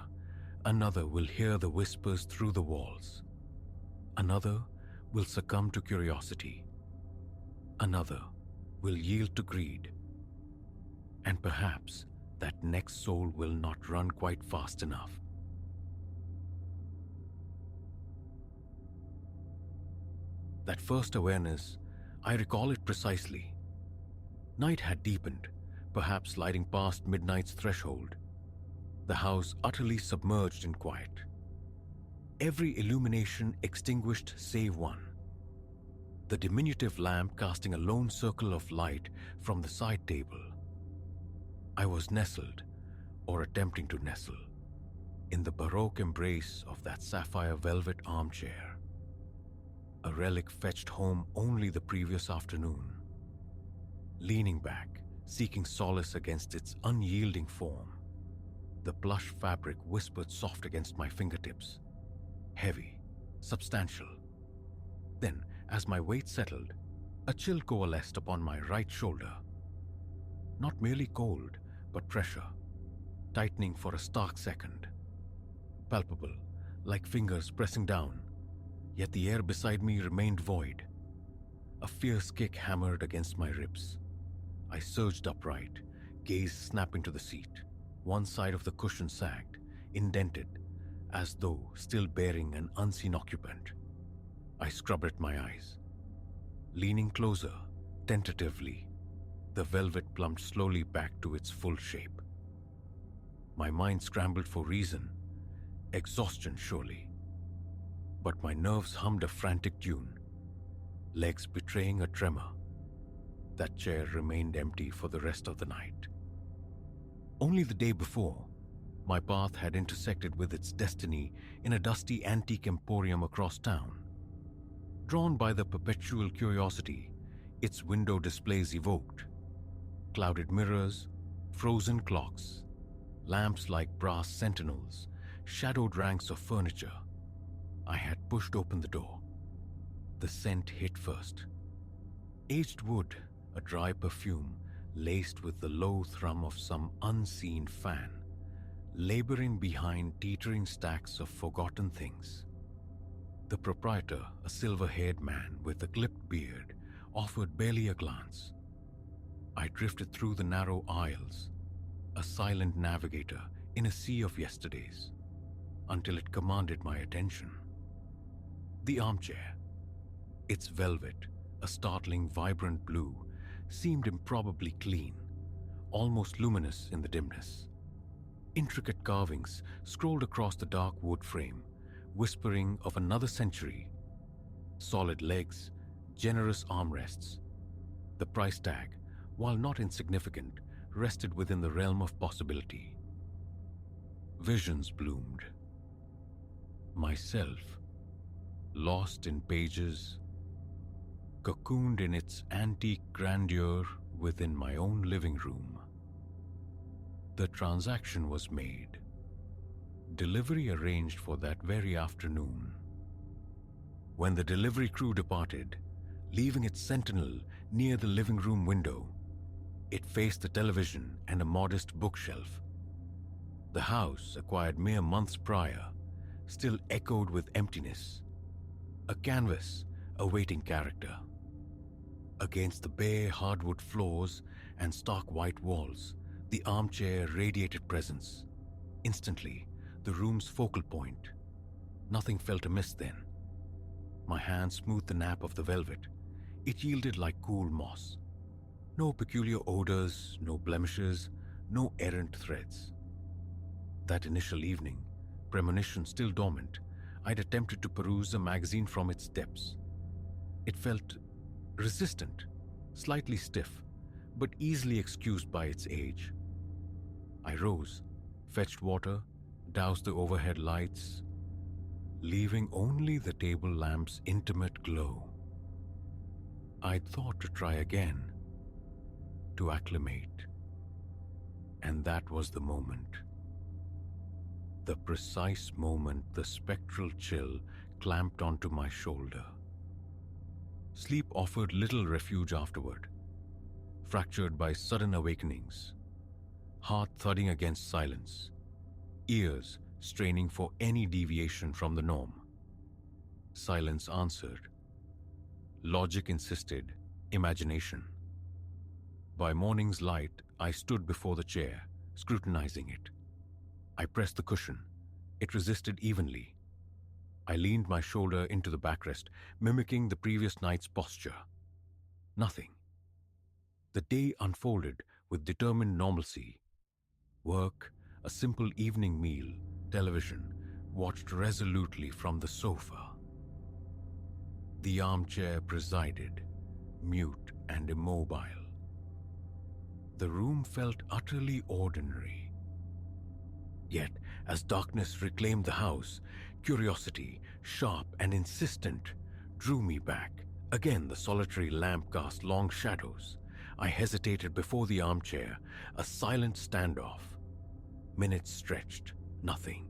another will hear the whispers through the walls. Another will succumb to curiosity. Another will yield to greed. And perhaps that next soul will not run quite fast enough. That first awareness, I recall it precisely. Night had deepened, perhaps sliding past midnight's threshold. The house utterly submerged in quiet. Every illumination extinguished save one. The diminutive lamp casting a lone circle of light from the side table. I was nestled, or attempting to nestle, in the baroque embrace of that sapphire velvet armchair. A relic fetched home only the previous afternoon. Leaning back, seeking solace against its unyielding form, the plush fabric whispered soft against my fingertips. Heavy, substantial. Then, as my weight settled, a chill coalesced upon my right shoulder. Not merely cold, but pressure, tightening for a stark second. Palpable, like fingers pressing down, yet the air beside me remained void. A fierce kick hammered against my ribs. I surged upright, gaze snapping to the seat. One side of the cushion sagged, indented, as though still bearing an unseen occupant. I scrubbed at my eyes. Leaning closer, tentatively, the velvet plumped slowly back to its full shape. My mind scrambled for reason. Exhaustion, surely. But my nerves hummed a frantic tune, legs betraying a tremor. That chair remained empty for the rest of the night. Only the day before, my path had intersected with its destiny in a dusty antique emporium across town. Drawn by the perpetual curiosity its window displays evoked. Clouded mirrors, frozen clocks, lamps like brass sentinels, shadowed ranks of furniture. I had pushed open the door. The scent hit first. Aged wood, a dry perfume laced with the low thrum of some unseen fan, laboring behind teetering stacks of forgotten things. The proprietor, a silver-haired man with a clipped beard, offered barely a glance. I drifted through the narrow aisles, a silent navigator in a sea of yesterdays, until it commanded my attention. The armchair. Its velvet, a startling vibrant blue, seemed improbably clean, almost luminous in the dimness. Intricate carvings scrolled across the dark wood frame, whispering of another century. Solid legs, generous armrests. The price tag, while not insignificant, rested within the realm of possibility. Visions bloomed. Myself, lost in pages, cocooned in its antique grandeur within my own living room. The transaction was made. Delivery arranged for that very afternoon. When the delivery crew departed, leaving its sentinel near the living room window, it faced the television and a modest bookshelf. The house, acquired mere months prior, still echoed with emptiness, a canvas awaiting character. Against the bare hardwood floors and stark white walls, the armchair radiated presence. Instantly, the room's focal point. Nothing felt amiss then. My hand smoothed the nap of the velvet. It yielded like cool moss. No peculiar odors, no blemishes, no errant threads. That initial evening, premonition still dormant, I'd attempted to peruse a magazine from its depths. It felt resistant, slightly stiff, but easily excused by its age. I rose, fetched water, doused the overhead lights, leaving only the table lamp's intimate glow. I'd thought to try again, to acclimate. And that was the moment. The precise moment the spectral chill clamped onto my shoulder. Sleep offered little refuge afterward, fractured by sudden awakenings, heart thudding against silence, ears straining for any deviation from the norm. Silence answered. Logic insisted, imagination. By morning's light, I stood before the chair, scrutinizing it. I pressed the cushion. It resisted evenly. I leaned my shoulder into the backrest, mimicking the previous night's posture. Nothing. The day unfolded with determined normalcy. Work, a simple evening meal, television, watched resolutely from the sofa. The armchair presided, mute and immobile. The room felt utterly ordinary. Yet, as darkness reclaimed the house, curiosity, sharp and insistent, drew me back. Again the solitary lamp cast long shadows. I hesitated before the armchair, a silent standoff. Minutes stretched, nothing.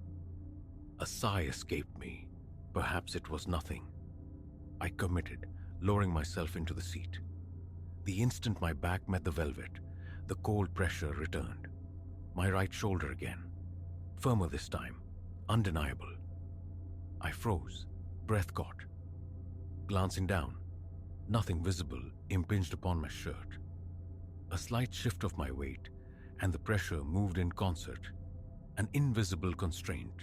A sigh escaped me. Perhaps it was nothing. I committed, lowering myself into the seat. The instant my back met the velvet, the cold pressure returned. My right shoulder again. Firmer this time, undeniable. I froze, breath caught. Glancing down, nothing visible impinged upon my shirt. A slight shift of my weight, and the pressure moved in concert, an invisible constraint.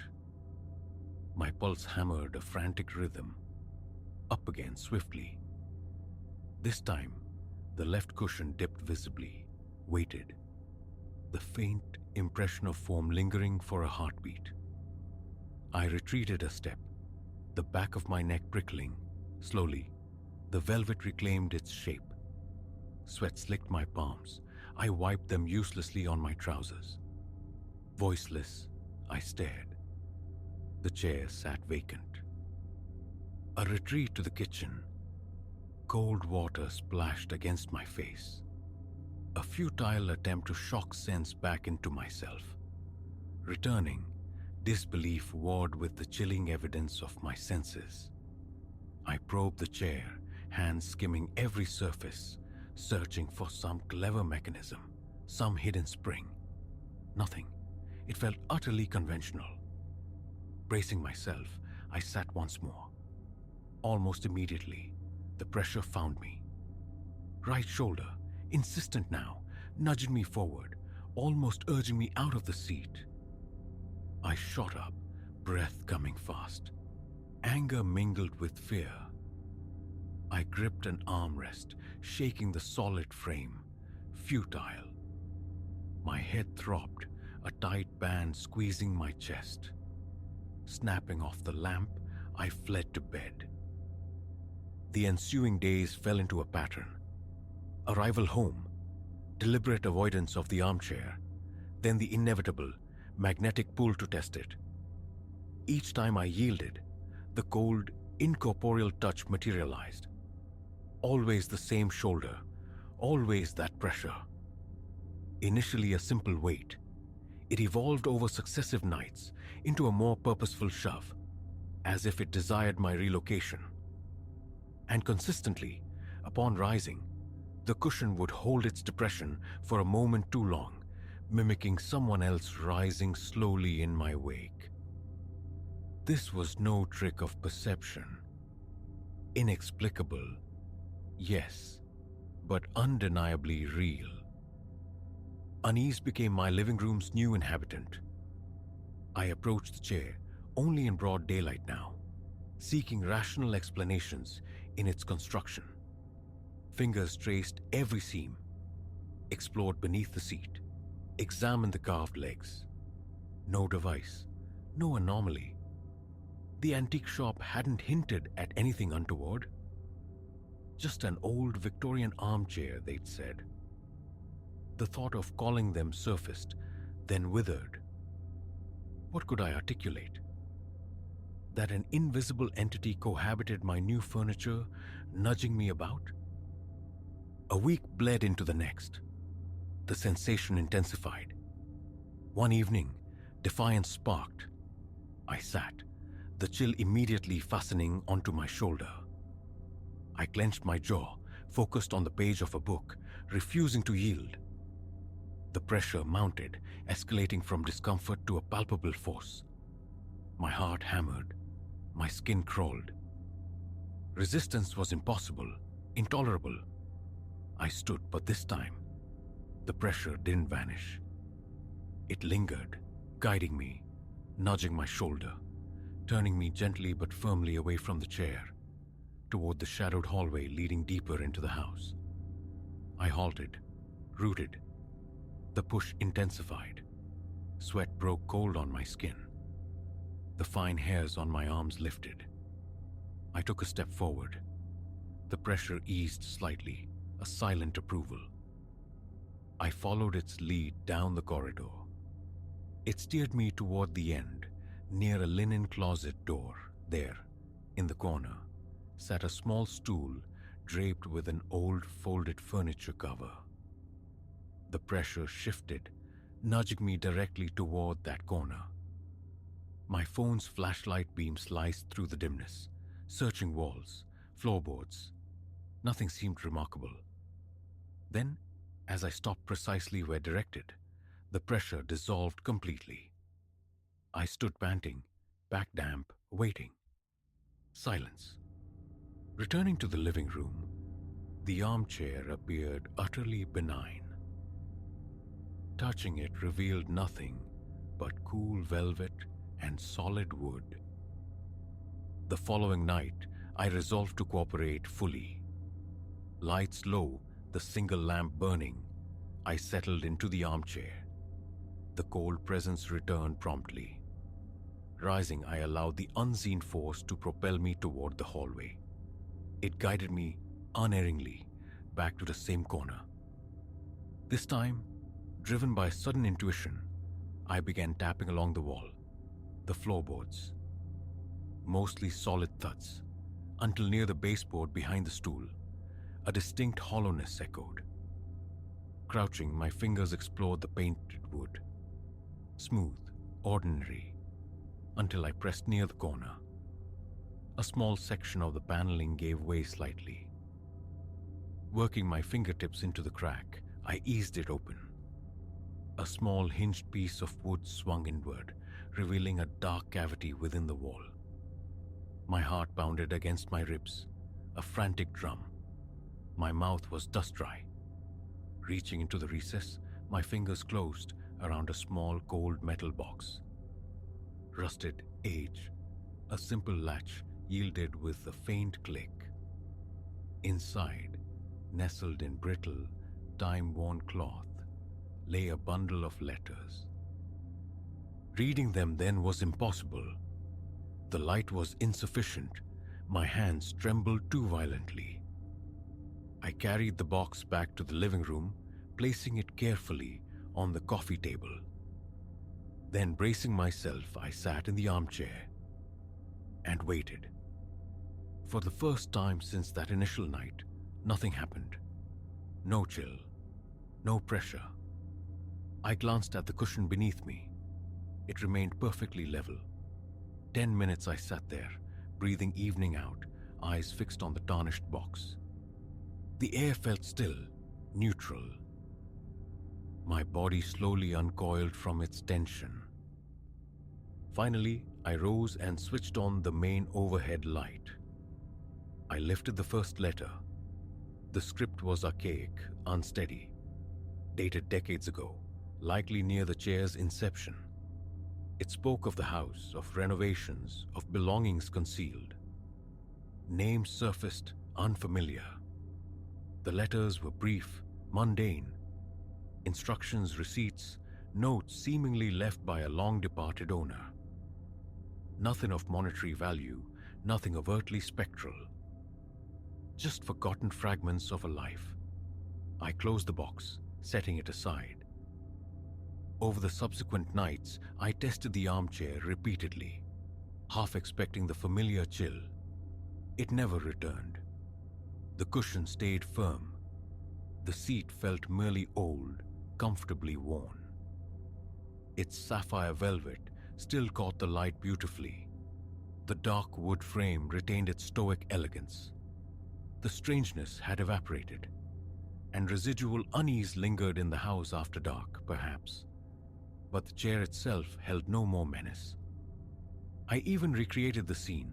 My pulse hammered a frantic rhythm. Up again swiftly. This time, the left cushion dipped visibly, waited. The faint impression of foam lingering for a heartbeat. I retreated a step, the back of my neck prickling. Slowly, the velvet reclaimed its shape. Sweat slicked my palms. I wiped them uselessly on my trousers. Voiceless, I stared. The chair sat vacant. A retreat to the kitchen. Cold water splashed against my face. A futile attempt to shock sense back into myself. Returning, disbelief warred with the chilling evidence of my senses. I probed the chair, hands skimming every surface, searching for some clever mechanism, some hidden spring. Nothing. It felt utterly conventional. Bracing myself, I sat once more. Almost immediately, the pressure found me. Right shoulder, insistent now, nudged me forward, almost urging me out of the seat. I shot up, breath coming fast. Anger mingled with fear. I gripped an armrest, shaking the solid frame, futile. My head throbbed, a tight band squeezing my chest. Snapping off the lamp, I fled to bed. The ensuing days fell into a pattern. Arrival home, deliberate avoidance of the armchair, then the inevitable magnetic pull to test it. Each time I yielded, the cold, incorporeal touch materialized. Always the same shoulder, always that pressure. Initially a simple weight, it evolved over successive nights into a more purposeful shove, as if it desired my relocation. And consistently, upon rising, the cushion would hold its depression for a moment too long, mimicking someone else rising slowly in my wake. This was no trick of perception. Inexplicable, yes, but undeniably real. Unease became my living room's new inhabitant. I approached the chair only in broad daylight now, seeking rational explanations in its construction. Fingers traced every seam, explored beneath the seat, examined the carved legs. No device, no anomaly. The antique shop hadn't hinted at anything untoward. Just an old Victorian armchair, they'd said. The thought of calling them surfaced, then withered. What could I articulate? That an invisible entity cohabited my new furniture, nudging me about? A week bled into the next. The sensation intensified. One evening, defiance sparked. I sat, the chill immediately fastening onto my shoulder. I clenched my jaw, focused on the page of a book, refusing to yield. The pressure mounted, escalating from discomfort to a palpable force. My heart hammered, my skin crawled. Resistance was impossible, intolerable. I stood, but this time, the pressure didn't vanish. It lingered, guiding me, nudging my shoulder, turning me gently but firmly away from the chair, toward the shadowed hallway leading deeper into the house. I halted, rooted. The push intensified. Sweat broke cold on my skin. The fine hairs on my arms lifted. I took a step forward. The pressure eased slightly, a silent approval. I followed its lead down the corridor. It steered me toward the end, near a linen closet door. There, in the corner, sat a small stool draped with an old folded furniture cover. The pressure shifted, nudging me directly toward that corner. My phone's flashlight beam sliced through the dimness, searching walls, floorboards. Nothing seemed remarkable. Then, as I stopped precisely where directed, the pressure dissolved completely. I stood panting, back damp, waiting. Silence. Returning to the living room, the armchair appeared utterly benign. Touching it revealed nothing but cool velvet and solid wood. The following night, I resolved to cooperate fully. Lights low, the single lamp burning, I settled into the armchair. The cold presence returned promptly. Rising, I allowed the unseen force to propel me toward the hallway. It guided me unerringly back to the same corner. This time, driven by sudden intuition, I began tapping along the wall, the floorboards. Mostly solid thuds, until near the baseboard behind the stool, a distinct hollowness echoed. Crouching, my fingers explored the painted wood. Smooth, ordinary, until I pressed near the corner. A small section of the paneling gave way slightly. Working my fingertips into the crack, I eased it open. A small hinged piece of wood swung inward, revealing a dark cavity within the wall. My heart pounded against my ribs, a frantic drum. My mouth was dust dry. Reaching into the recess, my fingers closed around a small cold metal box. Rusted age, a simple latch yielded with a faint click. Inside, nestled in brittle, time-worn cloth, lay a bundle of letters. Reading them then was impossible. The light was insufficient. My hands trembled too violently. I carried the box back to the living room, placing it carefully on the coffee table. Then, bracing myself, I sat in the armchair and waited. For the first time since that initial night, nothing happened. No chill, no pressure. I glanced at the cushion beneath me. It remained perfectly level. 10 minutes I sat there, breathing evening out, eyes fixed on the tarnished box. The air felt still, neutral. My body slowly uncoiled from its tension. Finally, I rose and switched on the main overhead light. I lifted the first letter. The script was archaic, unsteady, dated decades ago, likely near the chair's inception. It spoke of the house, of renovations, of belongings concealed. Names surfaced, unfamiliar. The letters were brief, mundane. Instructions, receipts, notes seemingly left by a long-departed owner. Nothing of monetary value, nothing overtly spectral. Just forgotten fragments of a life. I closed the box, setting it aside. Over the subsequent nights, I tested the armchair repeatedly, half expecting the familiar chill. It never returned. The cushion stayed firm. The seat felt merely old, comfortably worn. Its sapphire velvet still caught the light beautifully. The dark wood frame retained its stoic elegance. The strangeness had evaporated, and residual unease lingered in the house after dark, perhaps. But the chair itself held no more menace. I even recreated the scene.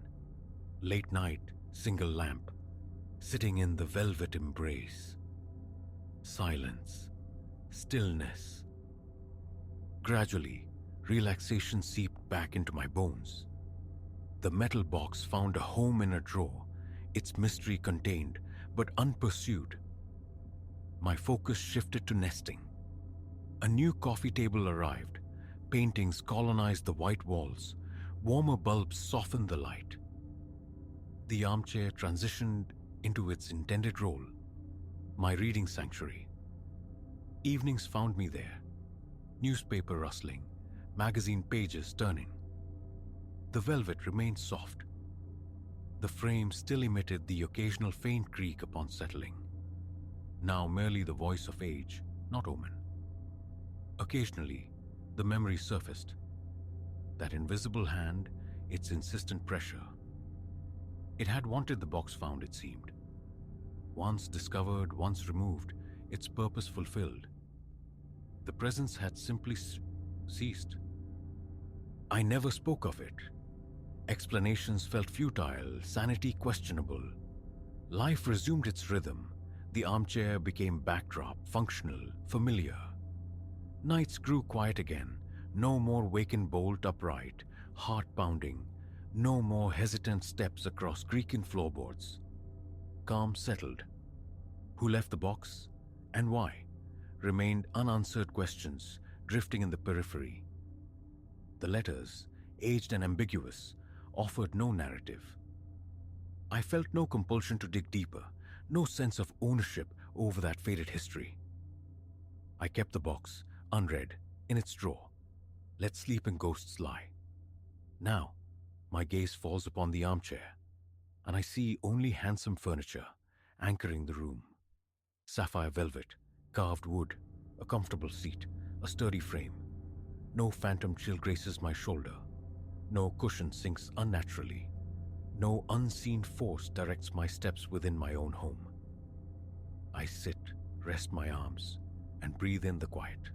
Late night, single lamp, sitting in the velvet embrace. Silence, stillness. Gradually, relaxation seeped back into my bones. The metal box found a home in a drawer, its mystery contained but unpursued. My focus shifted to nesting. A new coffee table arrived. Paintings colonized the white walls. Warmer bulbs softened the light. The armchair transitioned into its intended role, my reading sanctuary. Evenings found me there, newspaper rustling, magazine pages turning. The velvet remained soft. The frame still emitted the occasional faint creak upon settling. Now merely the voice of age, not omen. Occasionally, the memory surfaced. That invisible hand, its insistent pressure. It had wanted the box found, it seemed. Once discovered, once removed, its purpose fulfilled. The presence had simply ceased. I never spoke of it. Explanations felt futile, sanity questionable. Life resumed its rhythm. The armchair became backdrop, functional, familiar. Nights grew quiet again. No more wakened bolt upright, heart pounding. No more hesitant steps across creaking floorboards. Calm settled. Who left the box and why? Remained unanswered questions drifting in the periphery. The letters, aged and ambiguous, offered no narrative. I felt no compulsion to dig deeper, no sense of ownership over that faded history. I kept the box, unread, in its drawer. Let sleeping ghosts lie. Now, my gaze falls upon the armchair, and I see only handsome furniture anchoring the room. Sapphire velvet, carved wood, a comfortable seat, a sturdy frame. No phantom chill graces my shoulder. No cushion sinks unnaturally. No unseen force directs my steps within my own home. I sit, rest my arms, and breathe in the quiet.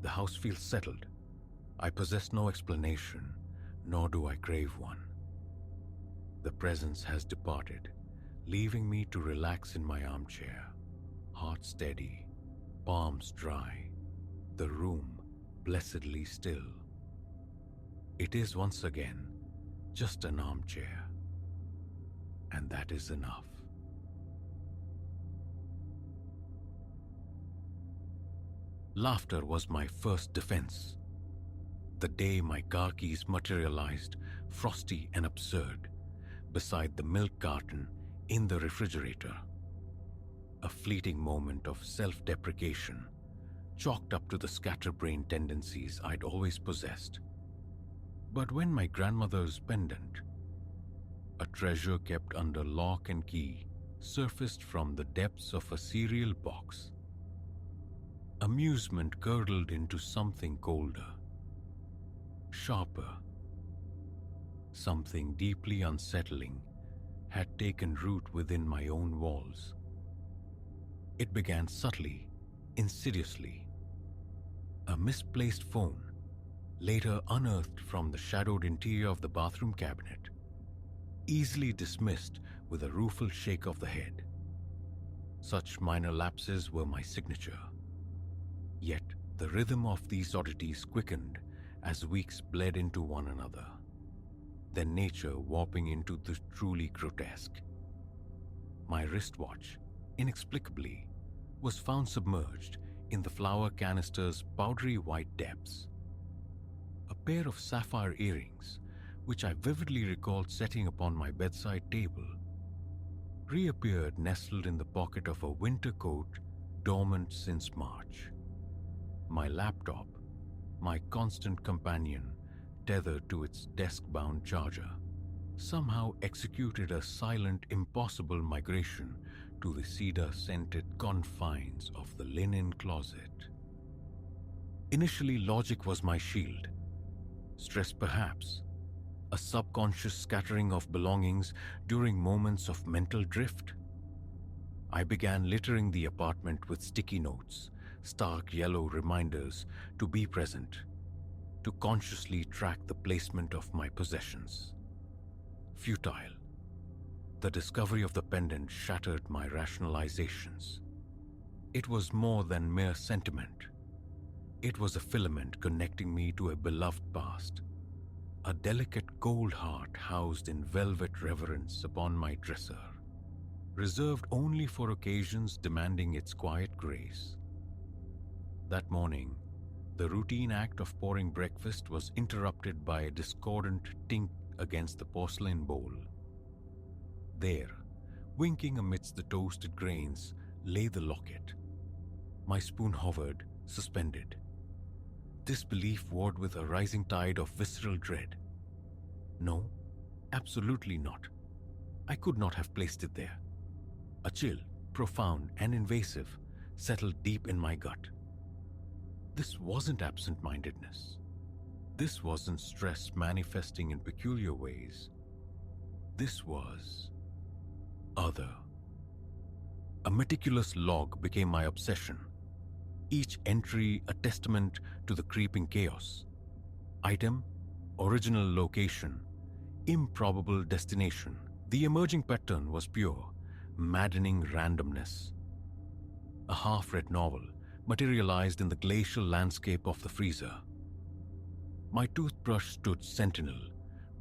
The house feels settled. I possess no explanation, nor do I crave one. The presence has departed, leaving me to relax in my armchair, heart steady, palms dry, the room blessedly still. It is once again just an armchair, and that is enough. Laughter was my first defense. The day my car keys materialized, frosty and absurd, beside the milk carton in the refrigerator. A fleeting moment of self-deprecation, chalked up to the scatterbrained tendencies I'd always possessed. But when my grandmother's pendant, a treasure kept under lock and key, surfaced from the depths of a cereal box, amusement curdled into something colder, sharper. Something deeply unsettling had taken root within my own walls. It began subtly, insidiously. A misplaced phone, later unearthed from the shadowed interior of the bathroom cabinet, easily dismissed with a rueful shake of the head. Such minor lapses were my signature. Yet the rhythm of these oddities quickened as weeks bled into one another, then nature warping into the truly grotesque. My wristwatch, inexplicably, was found submerged in the flower canister's powdery white depths. A pair of sapphire earrings, which I vividly recalled setting upon my bedside table, reappeared nestled in the pocket of a winter coat dormant since March. My laptop, my constant companion, tethered to its desk-bound charger, somehow executed a silent, impossible migration to the cedar-scented confines of the linen closet. Initially, logic was my shield. Stress perhaps, a subconscious scattering of belongings during moments of mental drift. I began littering the apartment with sticky notes, stark yellow reminders to be present, to consciously track the placement of my possessions. Futile. The discovery of the pendant shattered my rationalizations. It was more than mere sentiment. It was a filament connecting me to a beloved past, a delicate gold heart housed in velvet reverence upon my dresser, reserved only for occasions demanding its quiet grace. That morning, the routine act of pouring breakfast was interrupted by a discordant tink against the porcelain bowl. There, winking amidst the toasted grains, lay the locket. My spoon hovered, suspended. Disbelief warred with a rising tide of visceral dread. No, absolutely not. I could not have placed it there. A chill, profound and invasive, settled deep in my gut. This wasn't absent-mindedness. This wasn't stress manifesting in peculiar ways. This was other. A meticulous log became my obsession, each entry a testament to the creeping chaos. Item, original location, improbable destination. The emerging pattern was pure, maddening randomness. A half-read novel materialized in the glacial landscape of the freezer. My toothbrush stood sentinel,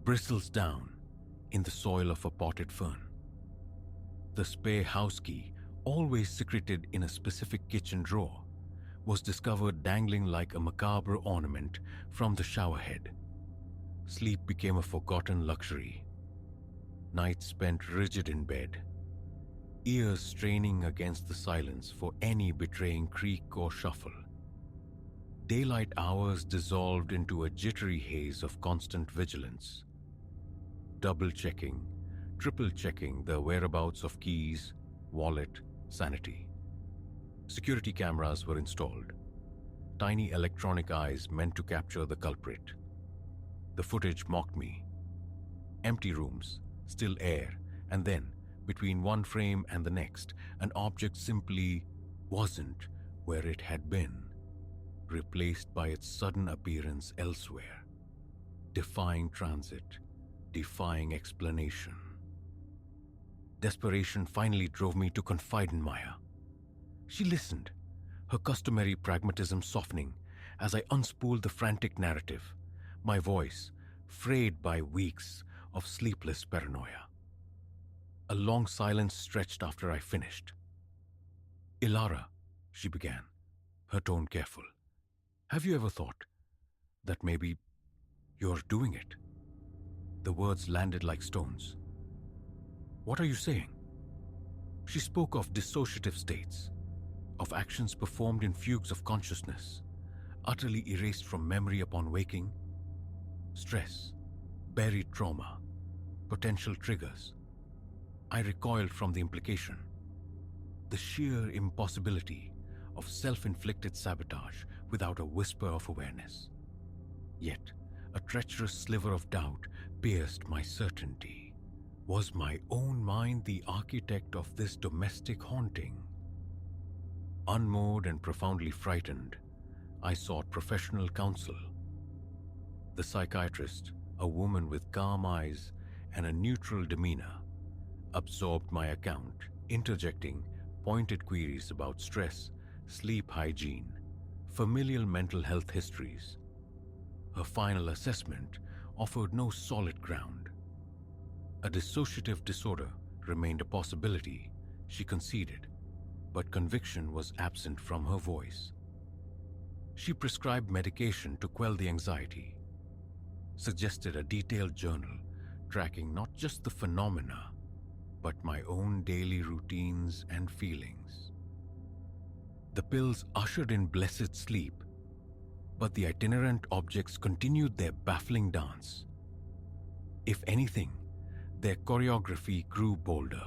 bristles down, in the soil of a potted fern. The spare house key, always secreted in a specific kitchen drawer, was discovered dangling like a macabre ornament from the showerhead. Sleep became a forgotten luxury. Nights spent rigid in bed, ears straining against the silence for any betraying creak or shuffle. Daylight hours dissolved into a jittery haze of constant vigilance. Double-checking, triple-checking the whereabouts of keys, wallet, sanity. Security cameras were installed. Tiny electronic eyes meant to capture the culprit. The footage mocked me. Empty rooms, still air, and then, between one frame and the next, an object simply wasn't where it had been, replaced by its sudden appearance elsewhere, defying transit, defying explanation. Desperation finally drove me to confide in Maya. She listened, her customary pragmatism softening as I unspooled the frantic narrative, my voice frayed by weeks of sleepless paranoia. A long silence stretched after I finished. "Ilara," she began, her tone careful, "have you ever thought that maybe you're doing it?" The words landed like stones. "What are you saying?" She spoke of dissociative states, of actions performed in fugues of consciousness, utterly erased from memory upon waking, stress, buried trauma, potential triggers. I recoiled from the implication. The sheer impossibility of self-inflicted sabotage without a whisper of awareness. Yet, a treacherous sliver of doubt pierced my certainty. Was my own mind the architect of this domestic haunting? Unmoored and profoundly frightened, I sought professional counsel. The psychiatrist, a woman with calm eyes and a neutral demeanor, absorbed my account, interjecting pointed queries about stress, sleep hygiene, familial mental health histories. Her final assessment offered no solid ground. A dissociative disorder remained a possibility, she conceded, but conviction was absent from her voice. She prescribed medication to quell the anxiety, suggested a detailed journal tracking not just the phenomena, but my own daily routines and feelings. The pills ushered in blessed sleep, but the itinerant objects continued their baffling dance. If anything, their choreography grew bolder.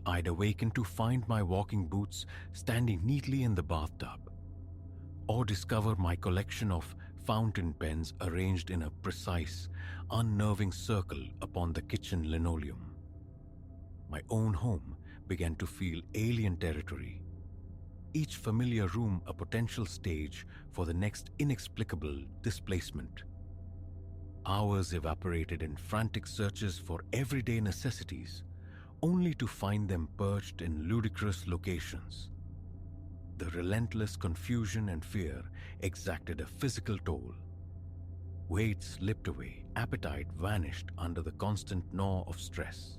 I'd awaken to find my walking boots standing neatly in the bathtub, or discover my collection of fountain pens arranged in a precise, unnerving circle upon the kitchen linoleum. My own home began to feel alien territory, each familiar room a potential stage for the next inexplicable displacement. Hours evaporated in frantic searches for everyday necessities, only to find them perched in ludicrous locations. The relentless confusion and fear exacted a physical toll. Weight slipped away, appetite vanished under the constant gnaw of stress.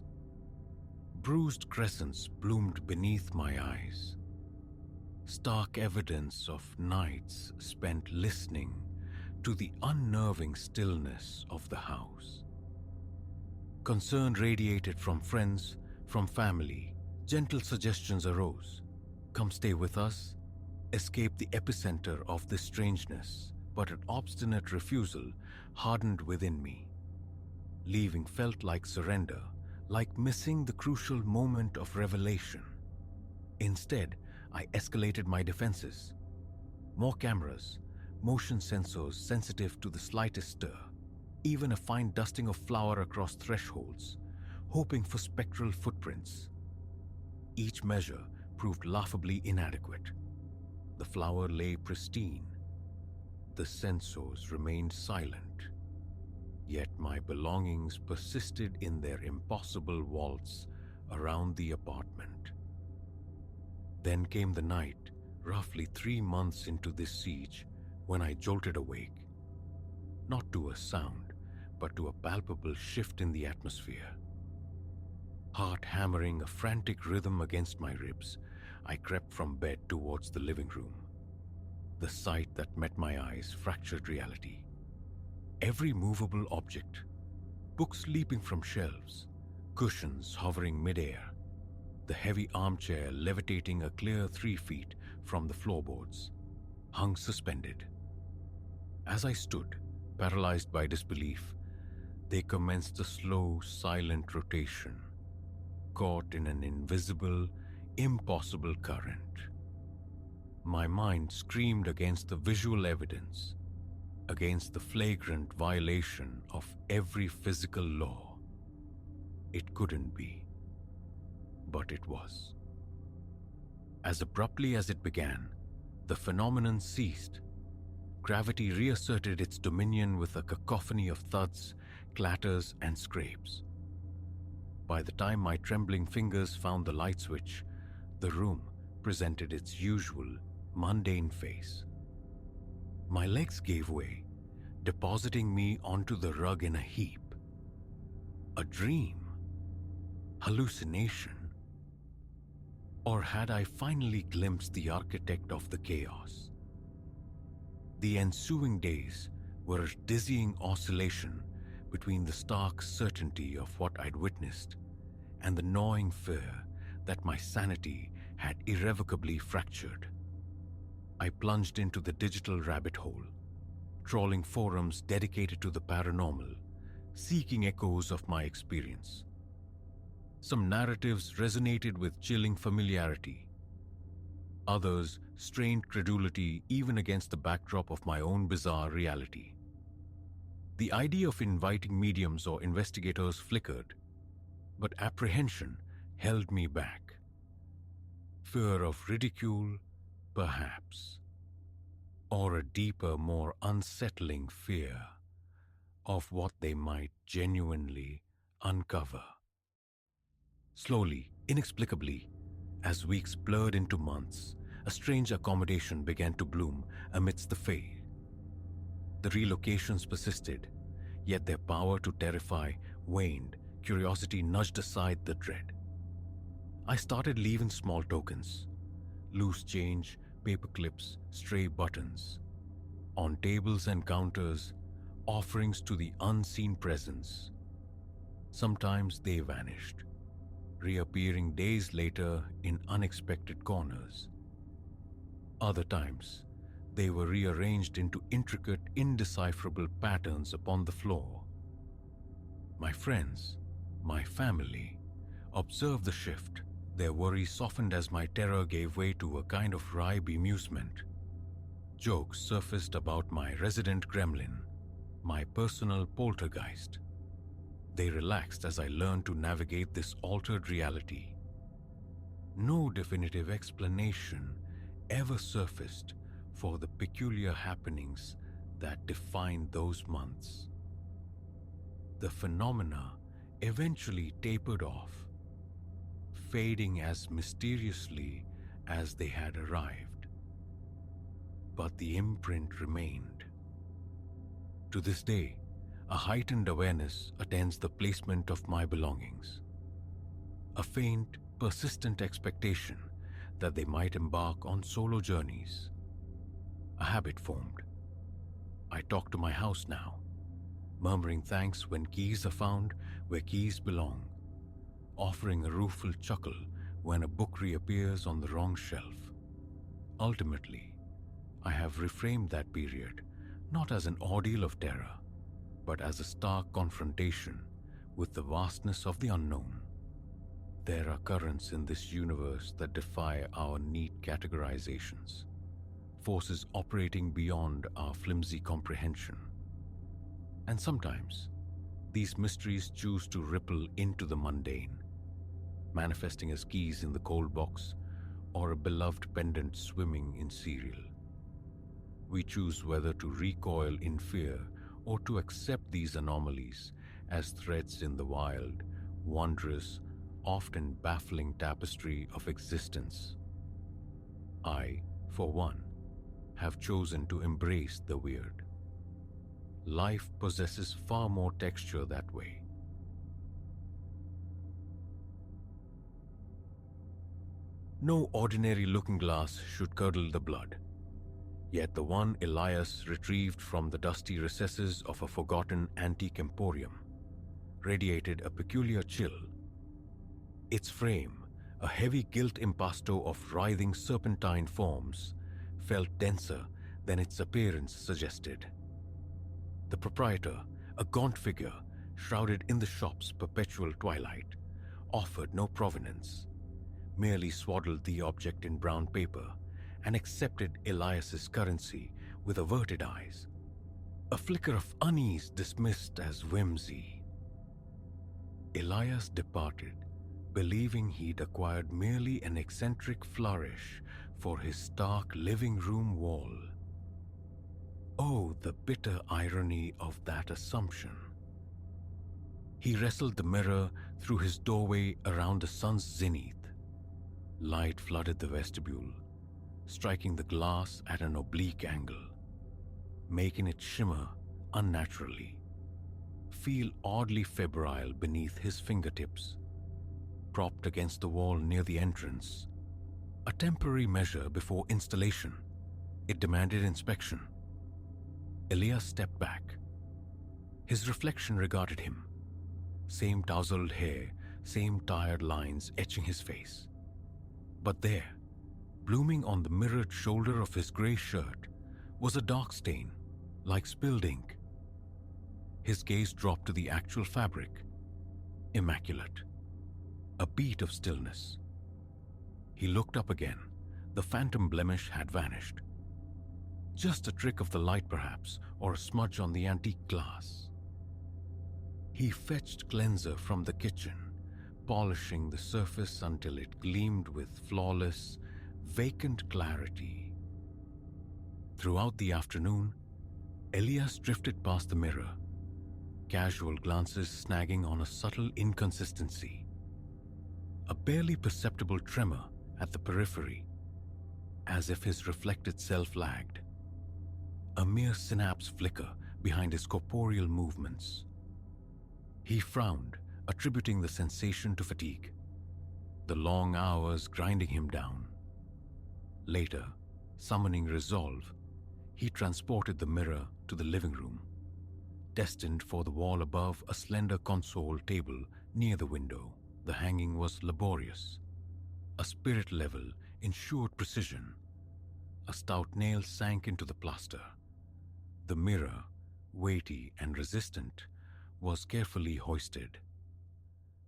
Bruised crescents bloomed beneath my eyes, stark evidence of nights spent listening to the unnerving stillness of the house. Concern radiated from friends, from family. Gentle suggestions arose. Come stay with us, escape the epicenter of this strangeness, but an obstinate refusal hardened within me. Leaving felt like surrender, like missing the crucial moment of revelation. Instead, I escalated my defenses. More cameras, motion sensors sensitive to the slightest stir, even a fine dusting of flour across thresholds, hoping for spectral footprints. Each measure proved laughably inadequate. The flour lay pristine. The sensors remained silent. Yet my belongings persisted in their impossible waltz around the apartment. Then came the night, roughly 3 months into this siege, when I jolted awake. Not to a sound, but to a palpable shift in the atmosphere. Heart hammering a frantic rhythm against my ribs, I crept from bed towards the living room. The sight that met my eyes fractured reality. Every movable object, books leaping from shelves, cushions hovering midair, the heavy armchair levitating a clear 3 feet from the floorboards, hung suspended. As I stood, paralyzed by disbelief, they commenced a slow, silent rotation, caught in an invisible, impossible current. My mind screamed against the visual evidence, against the flagrant violation of every physical law. It couldn't be, but it was. As abruptly as it began, the phenomenon ceased. Gravity reasserted its dominion with a cacophony of thuds, clatters, and scrapes. By the time my trembling fingers found the light switch, the room presented its usual, mundane face. My legs gave way, depositing me onto the rug in a heap. A dream. Hallucination? Or had I finally glimpsed the architect of the chaos? The ensuing days were a dizzying oscillation between the stark certainty of what I'd witnessed and the gnawing fear that my sanity had irrevocably fractured. I plunged into the digital rabbit hole, trawling forums dedicated to the paranormal, seeking echoes of my experience. Some narratives resonated with chilling familiarity. Others strained credulity even against the backdrop of my own bizarre reality. The idea of inviting mediums or investigators flickered, but apprehension held me back. Fear of ridicule, perhaps, or a deeper, more unsettling fear of what they might genuinely uncover. Slowly, inexplicably, as weeks blurred into months, a strange accommodation began to bloom amidst the fade. The relocations persisted, yet their power to terrify waned. Curiosity nudged aside the dread. I started leaving small tokens, loose change, paper clips, stray buttons, on tables and counters, offerings to the unseen presence. Sometimes they vanished, reappearing days later in unexpected corners. Other times, they were rearranged into intricate, indecipherable patterns upon the floor. My friends, my family, observed the shift. Their worry softened as my terror gave way to a kind of wry bemusement. Jokes surfaced about my resident gremlin, my personal poltergeist. They relaxed as I learned to navigate this altered reality. No definitive explanation ever surfaced for the peculiar happenings that defined those months. The phenomena eventually tapered off, fading as mysteriously as they had arrived. But the imprint remained. To this day, a heightened awareness attends the placement of my belongings. A faint, persistent expectation that they might embark on solo journeys. A habit formed. I talk to my house now, murmuring thanks when keys are found where keys belong, offering a rueful chuckle when a book reappears on the wrong shelf. Ultimately, I have reframed that period not as an ordeal of terror, but as a stark confrontation with the vastness of the unknown. There are currents in this universe that defy our neat categorizations, forces operating beyond our flimsy comprehension. And sometimes, these mysteries choose to ripple into the mundane, manifesting as keys in the cold box or a beloved pendant swimming in cereal. We choose whether to recoil in fear or to accept these anomalies as threads in the wild, wondrous, often baffling tapestry of existence. I, for one, have chosen to embrace the weird. Life possesses far more texture that way. No ordinary looking glass should curdle the blood. Yet the one Elias retrieved from the dusty recesses of a forgotten antique emporium radiated a peculiar chill. Its frame, a heavy gilt impasto of writhing serpentine forms, felt denser than its appearance suggested. The proprietor, a gaunt figure shrouded in the shop's perpetual twilight, offered no provenance, merely swaddled the object in brown paper and accepted Elias's currency with averted eyes. A flicker of unease dismissed as whimsy. Elias departed, believing he'd acquired merely an eccentric flourish for his stark living room wall. Oh, the bitter irony of that assumption. He wrestled the mirror through his doorway around the sun's zenith. Light flooded the vestibule, striking the glass at an oblique angle, making it shimmer unnaturally, feel oddly febrile beneath his fingertips. propped against the wall near the entrance. A temporary measure before installation, it demanded inspection. Elias stepped back. His reflection regarded him. Same tousled hair, same tired lines etching his face. But there, blooming on the mirrored shoulder of his grey shirt, was a dark stain, like spilled ink. His gaze dropped to the actual fabric. Immaculate. A beat of stillness. He looked up again. The phantom blemish had vanished. Just a trick of the light perhaps, or a smudge on the antique glass. He fetched cleanser from the kitchen, polishing the surface until it gleamed with flawless, vacant clarity. Throughout the afternoon, Elias drifted past the mirror, casual glances snagging on a subtle inconsistency. A barely perceptible tremor at the periphery, as if his reflected self lagged. A mere synapse flicker behind his corporeal movements. He frowned, attributing the sensation to fatigue, the long hours grinding him down. Later, summoning resolve, he transported the mirror to the living room, destined for the wall above a slender console table near the window. The hanging was laborious. A spirit level ensured precision. A stout nail sank into the plaster. The mirror, weighty and resistant, was carefully hoisted.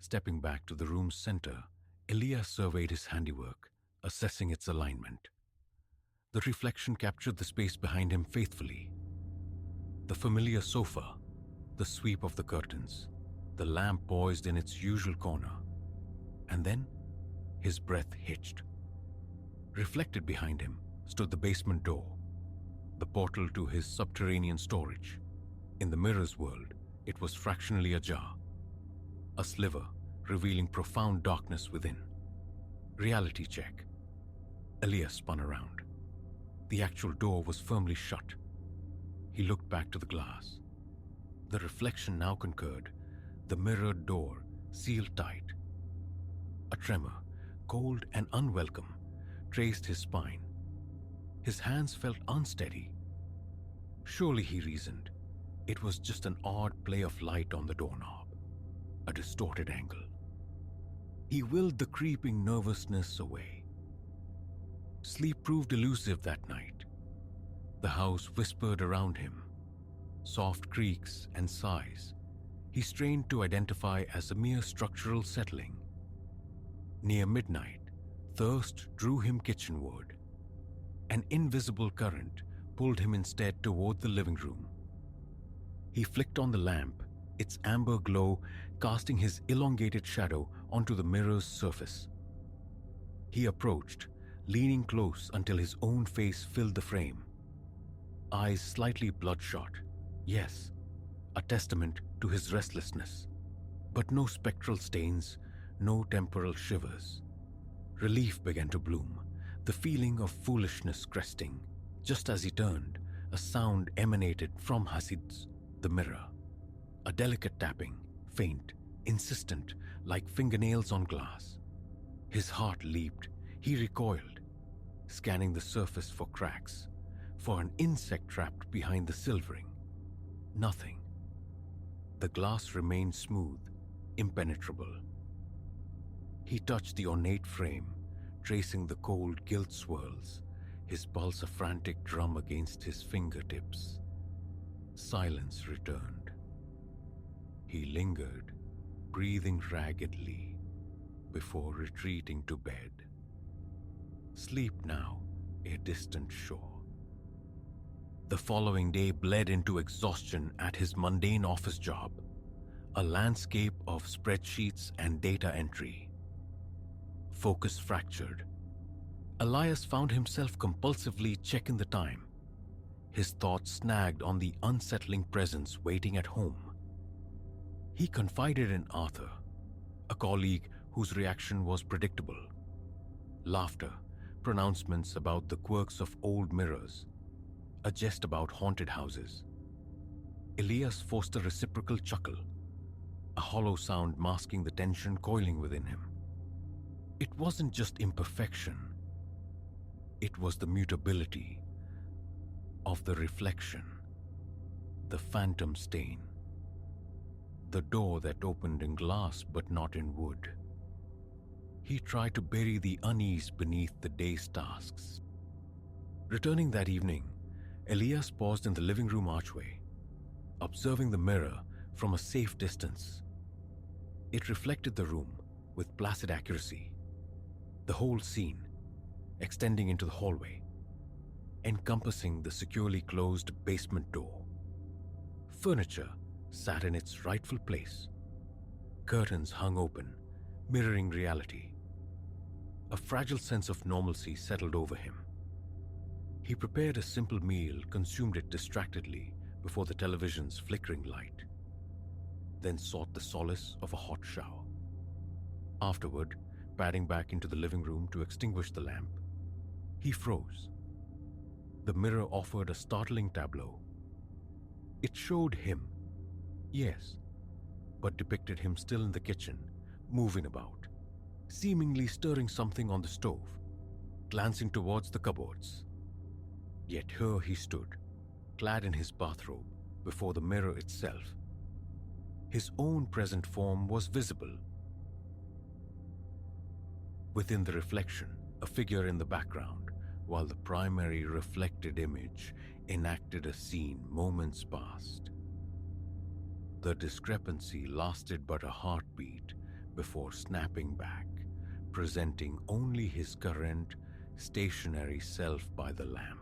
Stepping back to the room's center, Elias surveyed his handiwork, assessing its alignment. The reflection captured the space behind him faithfully. The familiar sofa, the sweep of the curtains, the lamp poised in its usual corner. And then, his breath hitched. Reflected behind him stood the basement door, the portal to his subterranean storage. In the mirror's world, it was fractionally ajar, a sliver revealing profound darkness within. Reality check. Elias spun around. The actual door was firmly shut. He looked back to the glass. The reflection now concurred, the mirrored door sealed tight. A tremor, cold and unwelcome, traced his spine. His hands felt unsteady. Surely, he reasoned, it was just an odd play of light on the doorknob, a distorted angle. He willed the creeping nervousness away. Sleep proved elusive that night. The house whispered around him, soft creaks and sighs he strained to identify as a mere structural settling. Near midnight, thirst drew him kitchenward. An invisible current pulled him instead toward the living room. He flicked on the lamp, its amber glow casting his elongated shadow onto the mirror's surface. He approached, leaning close until his own face filled the frame. Eyes slightly bloodshot, yes, a testament to his restlessness, but no spectral stains, no temporal shivers. Relief began to bloom, the feeling of foolishness cresting. Just as he turned, a sound emanated from Hasid's, the mirror. A delicate tapping, faint, insistent, like fingernails on glass. His heart leaped. He recoiled, scanning the surface for cracks, for an insect trapped behind the silvering. Nothing. The glass remained smooth, impenetrable. He touched the ornate frame, tracing the cold gilt swirls, his pulse a frantic drum against his fingertips. Silence returned. He lingered, breathing raggedly, before retreating to bed. Sleep now, a distant shore. The following day bled into exhaustion at his mundane office job, a landscape of spreadsheets and data entry. Focus fractured. Elias found himself compulsively checking the time, his thoughts snagged on the unsettling presence waiting at home. He confided in Arthur, a colleague whose reaction was predictable. Laughter, pronouncements about the quirks of old mirrors, a jest about haunted houses. Elias forced a reciprocal chuckle, a hollow sound masking the tension coiling within him. It wasn't just imperfection, it was the mutability of the reflection, the phantom stain, the door that opened in glass but not in wood. He tried to bury the unease beneath the day's tasks. Returning that evening, Elias paused in the living room archway, observing the mirror from a safe distance. It reflected the room with placid accuracy, the whole scene extending into the hallway, encompassing the securely closed basement door. Furniture sat in its rightful place. Curtains hung open, mirroring reality. A fragile sense of normalcy settled over him. He prepared a simple meal, consumed it distractedly before the television's flickering light, then sought the solace of a hot shower. Afterward, padding back into the living room to extinguish the lamp, he froze. The mirror offered a startling tableau. It showed him, yes, but depicted him still in the kitchen, moving about, seemingly stirring something on the stove, glancing towards the cupboards. Yet here he stood, clad in his bathrobe, before the mirror itself. His own present form was visible. Within the reflection, a figure in the background, while the primary reflected image enacted a scene moments past. The discrepancy lasted but a heartbeat before snapping back, presenting only his current, stationary self by the lamp.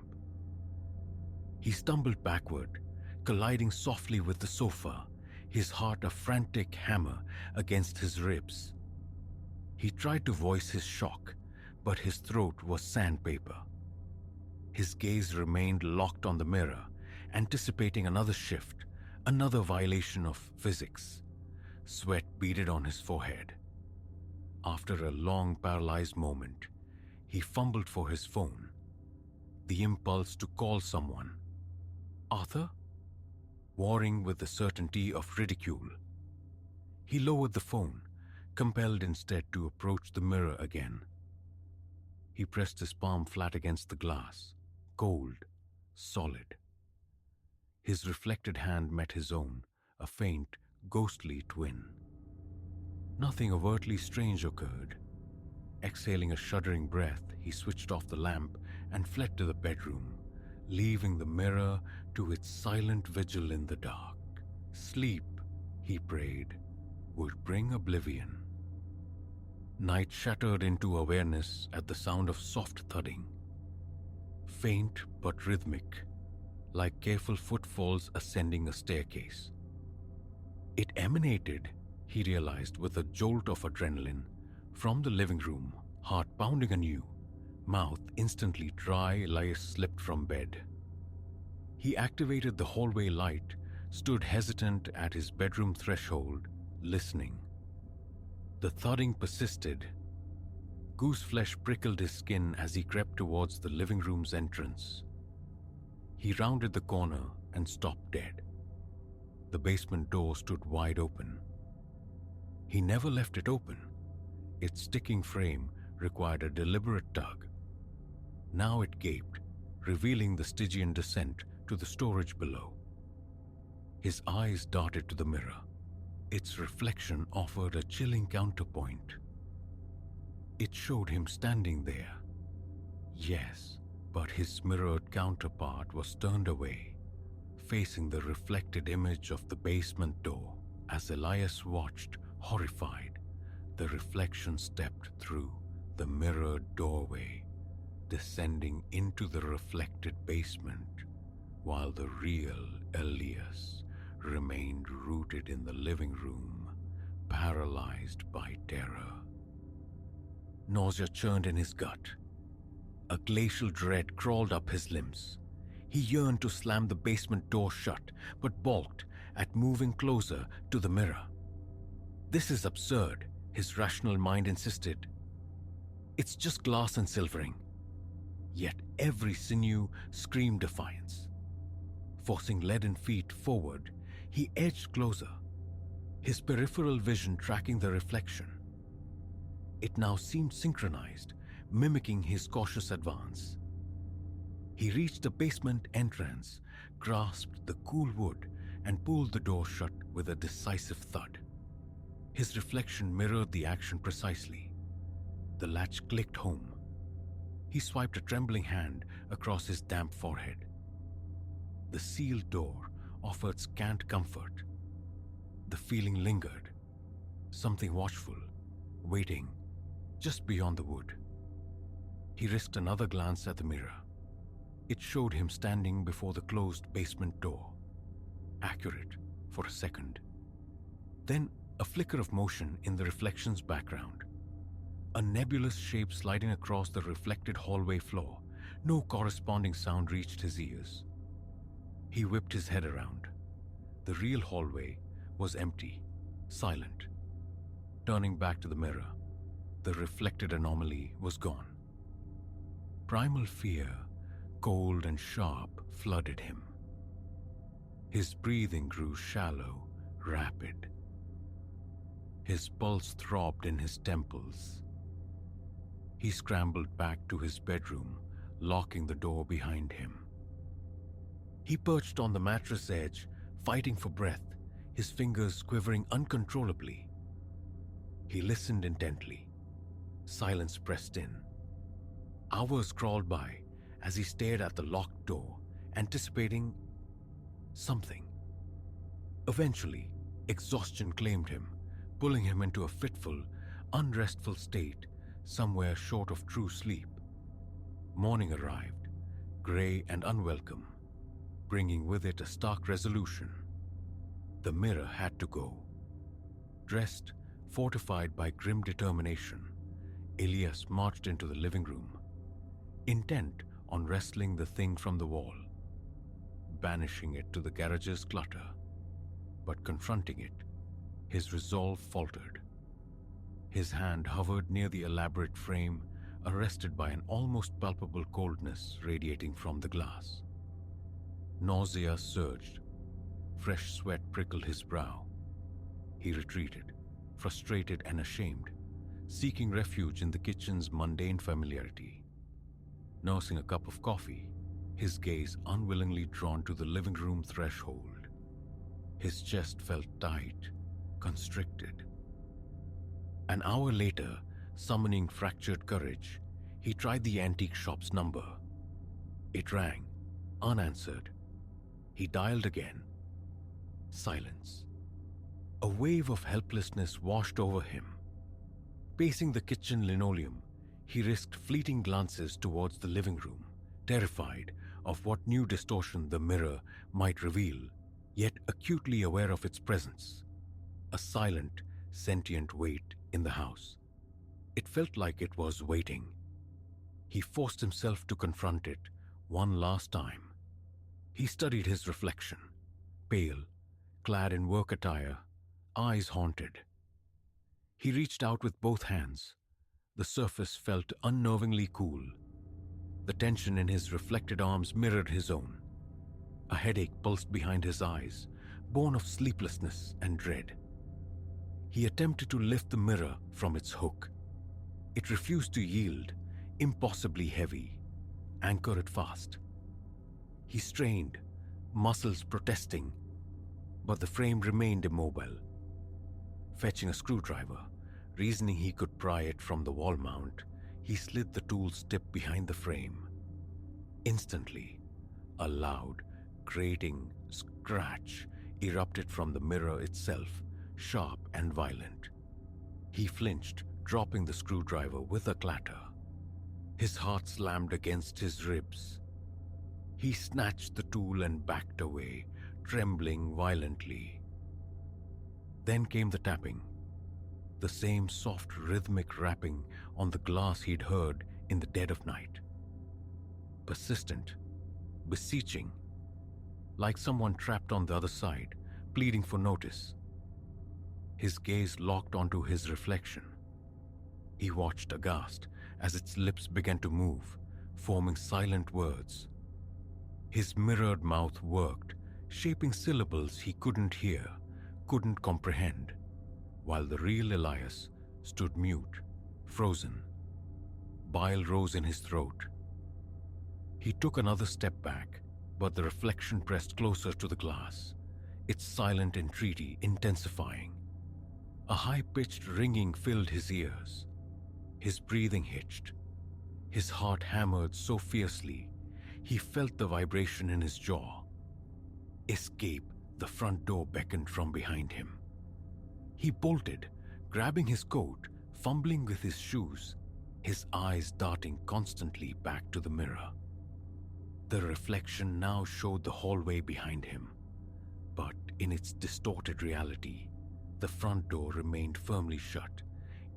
He stumbled backward, colliding softly with the sofa, his heart a frantic hammer against his ribs. He tried to voice his shock, but his throat was sandpaper. His gaze remained locked on the mirror, anticipating another shift, another violation of physics. Sweat beaded on his forehead. After a long, paralyzed moment, he fumbled for his phone. The impulse to call someone. Arthur? Warring with the certainty of ridicule. He lowered the phone, compelled instead to approach the mirror again. He pressed his palm flat against the glass, cold, solid. His reflected hand met his own, a faint, ghostly twin. Nothing overtly strange occurred. Exhaling a shuddering breath, he switched off the lamp and fled to the bedroom, leaving the mirror to its silent vigil in the dark. Sleep, he prayed, would bring oblivion. Night shattered into awareness at the sound of soft thudding. Faint but rhythmic, like careful footfalls ascending a staircase. It emanated, he realized with a jolt of adrenaline, from the living room, heart pounding anew, mouth instantly dry. Elias slipped from bed. He activated the hallway light, stood hesitant at his bedroom threshold, listening. The thudding persisted. Gooseflesh prickled his skin as he crept towards the living room's entrance. He rounded the corner and stopped dead. The basement door stood wide open. He never left it open. Its sticking frame required a deliberate tug. Now it gaped, revealing the Stygian descent to the storage below. His eyes darted to the mirror. Its reflection offered a chilling counterpoint. It showed him standing there. Yes, but his mirrored counterpart was turned away, facing the reflected image of the basement door. As Elias watched, horrified, the reflection stepped through the mirrored doorway, descending into the reflected basement, while the real Elias remained rooted in the living room, paralyzed by terror. Nausea churned in his gut. A glacial dread crawled up his limbs. He yearned to slam the basement door shut, but balked at moving closer to the mirror. This is absurd, his rational mind insisted. It's just glass and silvering. Yet every sinew screamed defiance. Forcing leaden feet forward, he edged closer, his peripheral vision tracking the reflection. It now seemed synchronized, mimicking his cautious advance. He reached the basement entrance, grasped the cool wood, and pulled the door shut with a decisive thud. His reflection mirrored the action precisely. The latch clicked home. He swiped a trembling hand across his damp forehead. The sealed door offered scant comfort. The feeling lingered, something watchful, waiting, just beyond the wood. He risked another glance at the mirror. It showed him standing before the closed basement door, accurate for a second. Then a flicker of motion in the reflection's background. A nebulous shape sliding across the reflected hallway floor. No corresponding sound reached his ears. He whipped his head around. The real hallway was empty, silent. Turning back to the mirror, the reflected anomaly was gone. Primal fear, cold and sharp, flooded him. His breathing grew shallow, rapid. His pulse throbbed in his temples. He scrambled back to his bedroom, locking the door behind him. He perched on the mattress edge, fighting for breath, his fingers quivering uncontrollably. He listened intently. Silence pressed in. Hours crawled by as he stared at the locked door, anticipating something. Eventually, exhaustion claimed him, pulling him into a fitful, unrestful state somewhere short of true sleep. Morning arrived, gray and unwelcome, bringing with it a stark resolution. The mirror had to go. Dressed, fortified by grim determination, Elias marched into the living room, intent on wresting the thing from the wall, banishing it to the garage's clutter. But confronting it, his resolve faltered. His hand hovered near the elaborate frame, arrested by an almost palpable coldness radiating from the glass. Nausea surged. Fresh sweat prickled his brow. He retreated, frustrated and ashamed, seeking refuge in the kitchen's mundane familiarity. Nursing a cup of coffee, his gaze unwillingly drawn to the living room threshold. His chest felt tight, constricted. An hour later, summoning fractured courage, he tried the antique shop's number. It rang, unanswered. He dialed again. Silence. A wave of helplessness washed over him. Pacing the kitchen linoleum, he risked fleeting glances towards the living room, terrified of what new distortion the mirror might reveal, yet acutely aware of its presence. A silent, sentient weight in the house. It felt like it was waiting. He forced himself to confront it one last time. He studied his reflection, pale, clad in work attire, eyes haunted. He reached out with both hands. The surface felt unnervingly cool. The tension in his reflected arms mirrored his own. A headache pulsed behind his eyes, born of sleeplessness and dread. He attempted to lift the mirror from its hook. It refused to yield, impossibly heavy. Anchor it fast. He strained, muscles protesting, but the frame remained immobile. Fetching a screwdriver, reasoning he could pry it from the wall mount, he slid the tool's tip behind the frame. Instantly, a loud, grating scratch erupted from the mirror itself, sharp and violent. He flinched, dropping the screwdriver with a clatter. His heart slammed against his ribs. He snatched the tool and backed away, trembling violently. Then came the tapping, the same soft rhythmic rapping on the glass he'd heard in the dead of night. Persistent, beseeching, like someone trapped on the other side, pleading for notice. His gaze locked onto his reflection. He watched aghast as its lips began to move, forming silent words. His mirrored mouth worked, shaping syllables he couldn't hear, couldn't comprehend, while the real Elias stood mute, frozen. Bile rose in his throat. He took another step back, but the reflection pressed closer to the glass, its silent entreaty intensifying. A high-pitched ringing filled his ears. His breathing hitched. His heart hammered so fiercely, he felt the vibration in his jaw. Escape, the front door beckoned from behind him. He bolted, grabbing his coat, fumbling with his shoes, his eyes darting constantly back to the mirror. The reflection now showed the hallway behind him, but in its distorted reality, the front door remained firmly shut,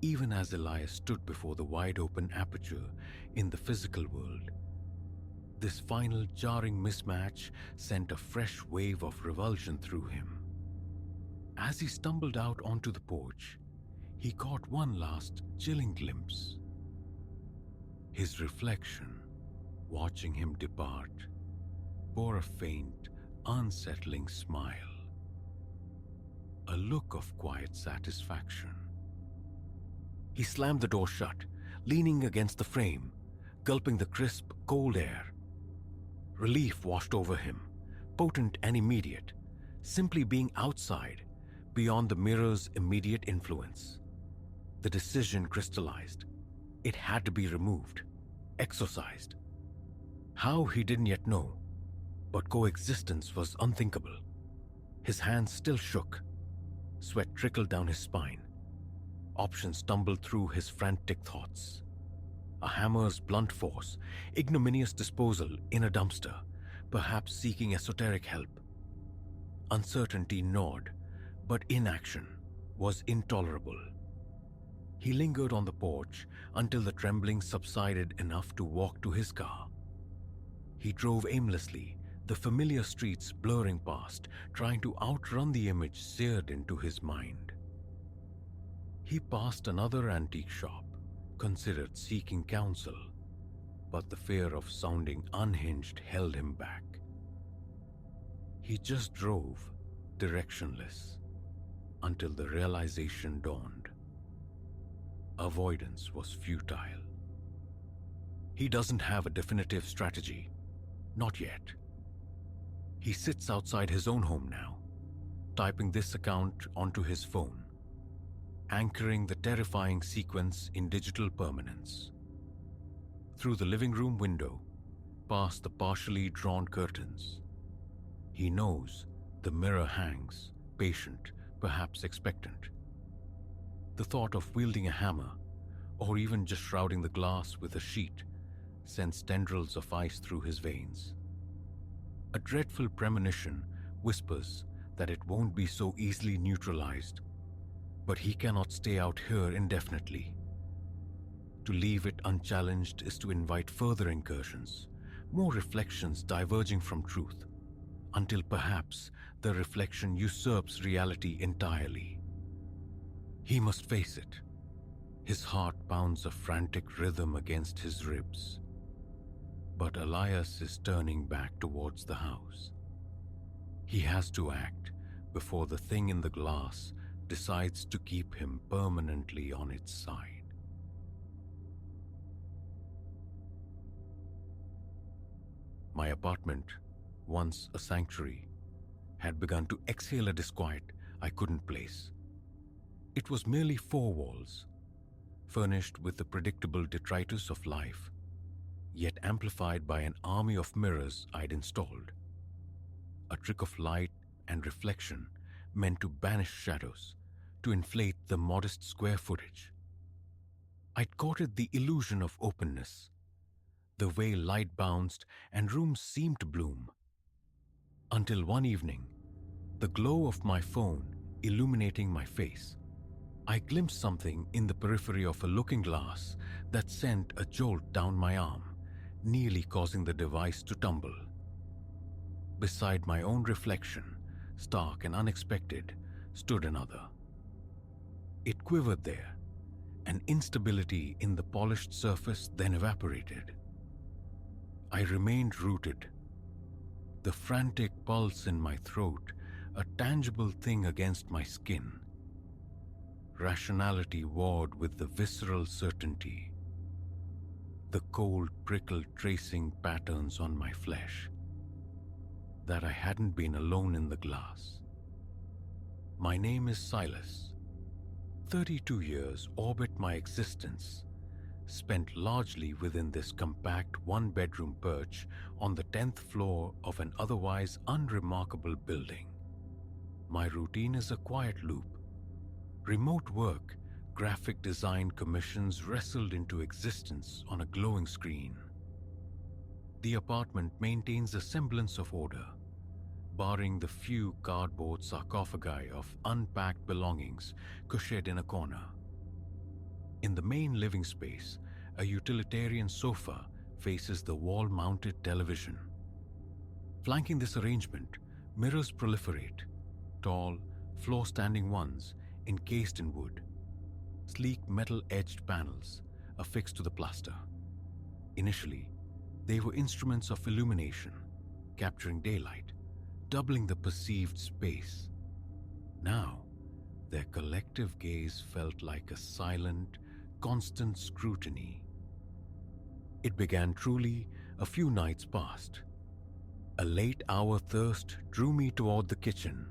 even as Elias stood before the wide-open aperture in the physical world. This final jarring mismatch sent a fresh wave of revulsion through him. As he stumbled out onto the porch, he caught one last chilling glimpse. His reflection, watching him depart, bore a faint, unsettling smile. A look of quiet satisfaction. He slammed the door shut, leaning against the frame, gulping the crisp, cold air. Relief washed over him, potent and immediate, simply being outside, beyond the mirror's immediate influence. The decision crystallized. It had to be removed, exorcised. How, he didn't yet know, but coexistence was unthinkable. His hands still shook. Sweat trickled down his spine. Options tumbled through his frantic thoughts. A hammer's blunt force, ignominious disposal in a dumpster, perhaps seeking esoteric help. Uncertainty gnawed, but inaction was intolerable. He lingered on the porch until the trembling subsided enough to walk to his car. He drove aimlessly, the familiar streets blurring past, trying to outrun the image seared into his mind. He passed another antique shop, considered seeking counsel, but the fear of sounding unhinged held him back. He just drove, directionless, until the realization dawned. Avoidance was futile. He doesn't have a definitive strategy. Not yet. He sits outside his own home now, typing this account onto his phone, anchoring the terrifying sequence in digital permanence. Through the living room window, past the partially drawn curtains, he knows the mirror hangs, patient, perhaps expectant. The thought of wielding a hammer, or even just shrouding the glass with a sheet, sends tendrils of ice through his veins. A dreadful premonition whispers that it won't be so easily neutralized, but he cannot stay out here indefinitely. To leave it unchallenged is to invite further incursions, more reflections diverging from truth, until perhaps the reflection usurps reality entirely. He must face it. His heart pounds a frantic rhythm against his ribs. But Elias is turning back towards the house. He has to act before the thing in the glass decides to keep him permanently on its side. My apartment, once a sanctuary, had begun to exhale a disquiet I couldn't place. It was merely four walls, furnished with the predictable detritus of life, yet amplified by an army of mirrors I'd installed. A trick of light and reflection meant to banish shadows, to inflate the modest square footage. I'd courted the illusion of openness, the way light bounced and rooms seemed to bloom. Until one evening, the glow of my phone illuminating my face, I glimpsed something in the periphery of a looking glass that sent a jolt down my arm, nearly causing the device to tumble. Beside my own reflection, stark and unexpected, stood another. It quivered there, and instability in the polished surface then evaporated. I remained rooted, the frantic pulse in my throat a tangible thing against my skin. rationality warred with the visceral certainty. The cold prickle tracing patterns on my flesh. That I hadn't been alone in the glass. My name is Silas. 32 years orbit my existence, spent largely within this compact one-bedroom perch on the 10th floor of an otherwise unremarkable building. My routine is a quiet loop. Remote work, graphic design commissions wrestled into existence on a glowing screen. The apartment maintains a semblance of order, barring the few cardboard sarcophagi of unpacked belongings cushioned in a corner. In the main living space, a utilitarian sofa faces the wall-mounted television. Flanking this arrangement, mirrors proliferate, tall, floor-standing ones encased in wood, sleek metal-edged panels affixed to the plaster. Initially, they were instruments of illumination, capturing daylight, doubling the perceived space. Now, their collective gaze felt like a silent, constant scrutiny. It began truly a few nights past. A late-hour thirst drew me toward the kitchen.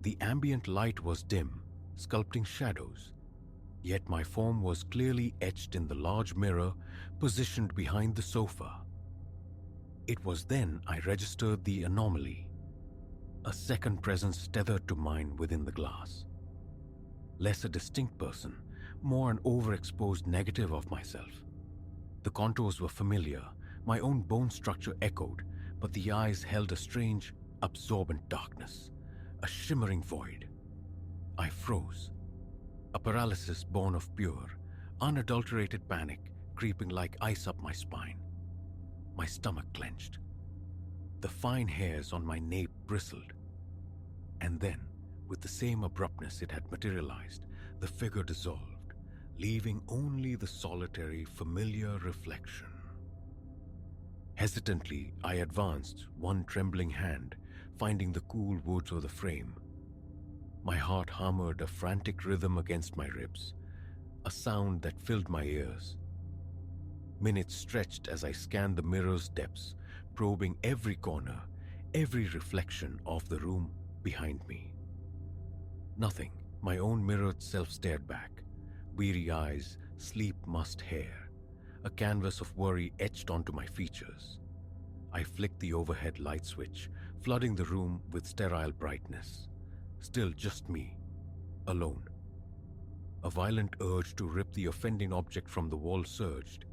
The ambient light was dim, sculpting shadows, yet my form was clearly etched in the large mirror positioned behind the sofa. It was then I registered the anomaly. A second presence tethered to mine within the glass. Less a distinct person, more an overexposed negative of myself. The contours were familiar, my own bone structure echoed, but the eyes held a strange, absorbent darkness, a shimmering void. I froze, a paralysis born of pure, unadulterated panic creeping like ice up my spine. My stomach clenched. The fine hairs on my nape bristled. And then, with the same abruptness it had materialized, the figure dissolved, leaving only the solitary, familiar reflection. Hesitantly, I advanced, one trembling hand, finding the cool woods of the frame. My heart hammered a frantic rhythm against my ribs, a sound that filled my ears. Minutes stretched as I scanned the mirror's depths, probing every corner, every reflection of the room behind me. Nothing, my own mirrored self stared back, weary eyes, sleep-mussed hair, a canvas of worry etched onto my features. I flicked the overhead light switch, flooding the room with sterile brightness. Still just me, alone. A violent urge to rip the offending object from the wall surged,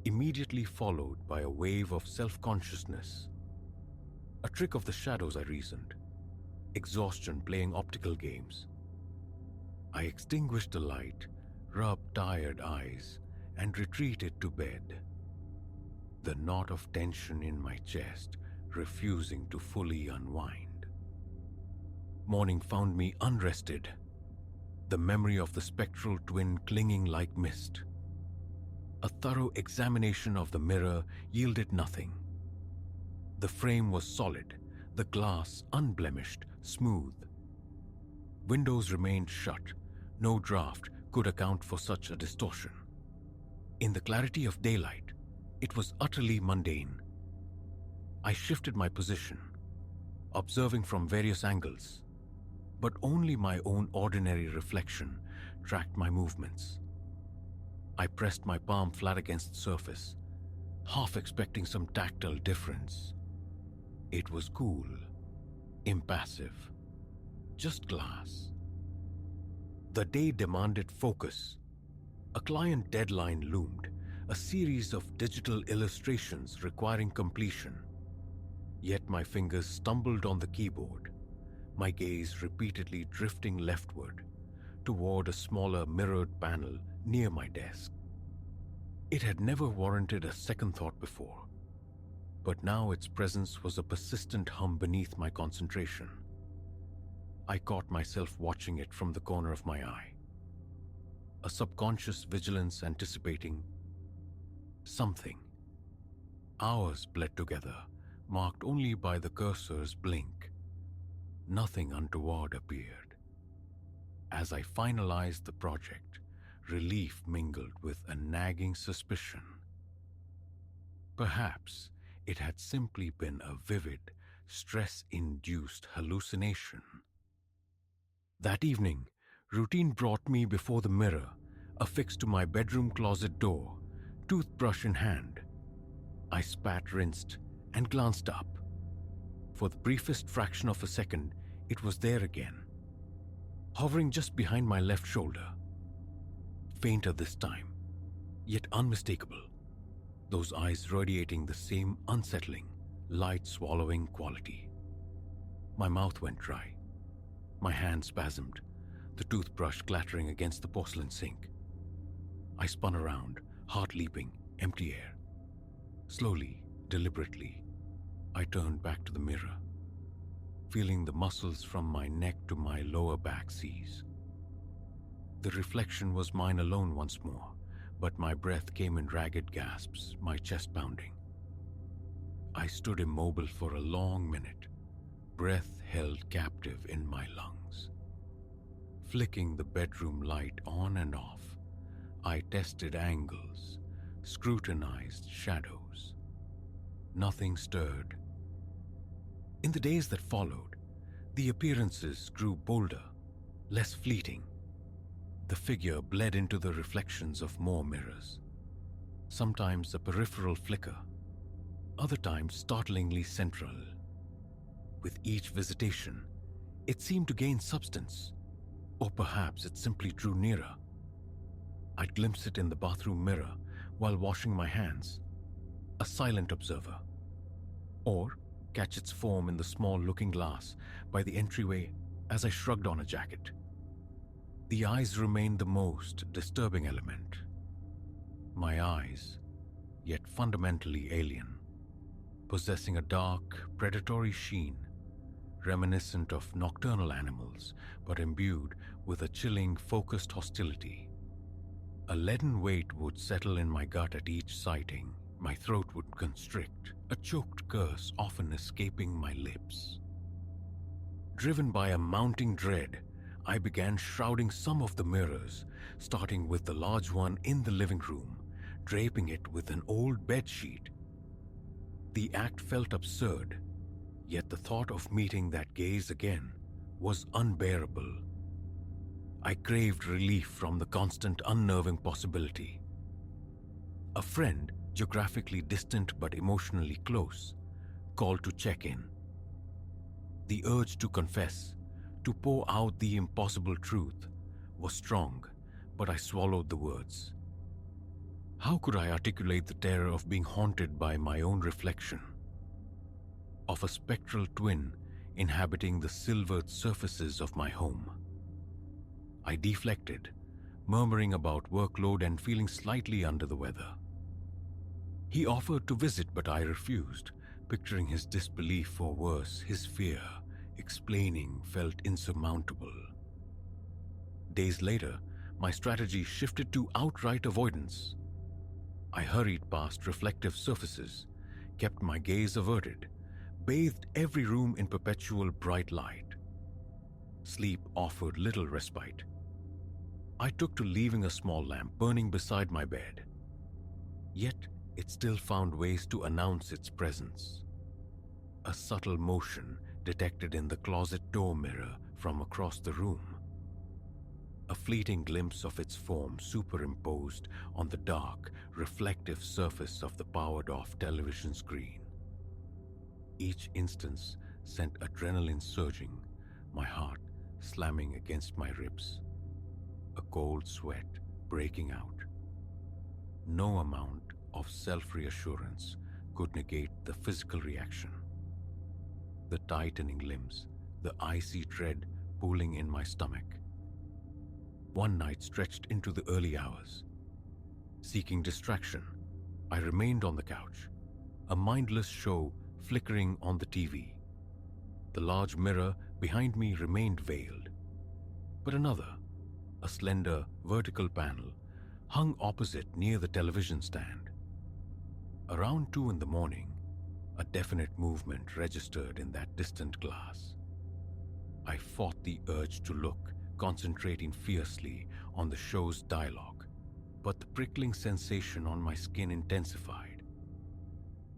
immediately followed by a wave of self-consciousness. A trick of the shadows, I reasoned. Exhaustion playing optical games. I extinguished the light, rubbed tired eyes, and retreated to bed. The knot of tension in my chest refusing to fully unwind. Morning found me unrested, the memory of the spectral twin clinging like mist. A thorough examination of the mirror yielded nothing. The frame was solid, the glass unblemished, smooth. Windows remained shut. No draft could account for such a distortion. In the clarity of daylight, it was utterly mundane. I shifted my position, observing from various angles, but only my own ordinary reflection tracked my movements. I pressed my palm flat against the surface, half expecting some tactile difference. It was cool, impassive, just glass. The day demanded focus. A client deadline loomed, a series of digital illustrations requiring completion. Yet my fingers stumbled on the keyboard, my gaze repeatedly drifting leftward, toward a smaller mirrored panel near my desk. It had never warranted a second thought before, but now its presence was a persistent hum beneath my concentration. I caught myself watching it from the corner of my eye, a subconscious vigilance anticipating something. Hours bled together, marked only by the cursor's blink. Nothing untoward appeared. as I finalized the project, relief mingled with a nagging suspicion. Perhaps it had simply been a vivid, stress-induced hallucination. That evening, routine brought me before the mirror, affixed to my bedroom closet door, toothbrush in hand. I spat, rinsed, and glanced up. For the briefest fraction of a second, it was there again, hovering just behind my left shoulder. Fainter this time, yet unmistakable. Those eyes radiating the same unsettling, light-swallowing quality. My mouth went dry. My hand spasmed, the toothbrush clattering against the porcelain sink. I spun around, heart leaping, empty air. Slowly, deliberately, I turned back to the mirror, feeling the muscles from my neck to my lower back seize. The reflection was mine alone once more, but my breath came in ragged gasps, my chest pounding. I stood immobile for a long minute, breath held captive in my lungs. Flicking the bedroom light on and off, I tested angles, scrutinized shadows. Nothing stirred. In the days that followed, the appearances grew bolder, less fleeting. The figure bled into the reflections of more mirrors. Sometimes a peripheral flicker, other times startlingly central. With each visitation, it seemed to gain substance, or perhaps it simply drew nearer. I'd glimpse it in the bathroom mirror while washing my hands, a silent observer, or catch its form in the small looking glass by the entryway as I shrugged on a jacket. The eyes remained the most disturbing element. My eyes, yet fundamentally alien, possessing a dark, predatory sheen, reminiscent of nocturnal animals, but imbued with a chilling, focused hostility. A leaden weight would settle in my gut at each sighting. My throat would constrict, a choked curse often escaping my lips. Driven by a mounting dread, I began shrouding some of the mirrors, starting with the large one in the living room, draping it with an old bedsheet. The act felt absurd, yet the thought of meeting that gaze again was unbearable. I craved relief from the constant unnerving possibility. A friend, geographically distant but emotionally close, called to check in. The urge to confess, to pour out the impossible truth, was strong, but I swallowed the words. How could I articulate the terror of being haunted by my own reflection? Of a spectral twin inhabiting the silvered surfaces of my home? I deflected, murmuring about workload and feeling slightly under the weather. He offered to visit, but I refused, picturing his disbelief or worse, his fear. Explaining felt insurmountable. Days later, my strategy shifted to outright avoidance. I hurried past reflective surfaces, kept my gaze averted, bathed every room in perpetual bright light. Sleep offered little respite. I took to leaving a small lamp burning beside my bed. Yet it still found ways to announce its presence. A subtle motion detected in the closet door mirror from across the room. A fleeting glimpse of its form superimposed on the dark, reflective surface of the powered-off television screen. Each instance sent adrenaline surging, my heart slamming against my ribs, a cold sweat breaking out. No amount of self-reassurance could negate the physical reaction. The tightening limbs, the icy dread pooling in my stomach. One night stretched into the early hours. Seeking distraction, I remained on the couch, a mindless show flickering on the TV. The large mirror behind me remained veiled, but another, a slender vertical panel, hung opposite near the television stand. Around 2 a.m, a definite movement registered in that distant glass. I fought the urge to look, concentrating fiercely on the show's dialogue, but the prickling sensation on my skin intensified.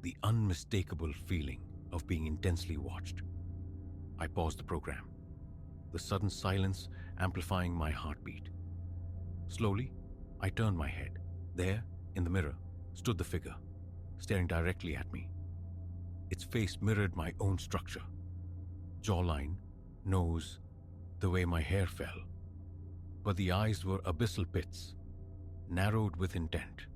The unmistakable feeling of being intensely watched. I paused the program, the sudden silence amplifying my heartbeat. Slowly, I turned my head. There, in the mirror, stood the figure, staring directly at me. Its face mirrored my own structure. Jawline, nose, the way my hair fell. But the eyes were abyssal pits, narrowed with intent.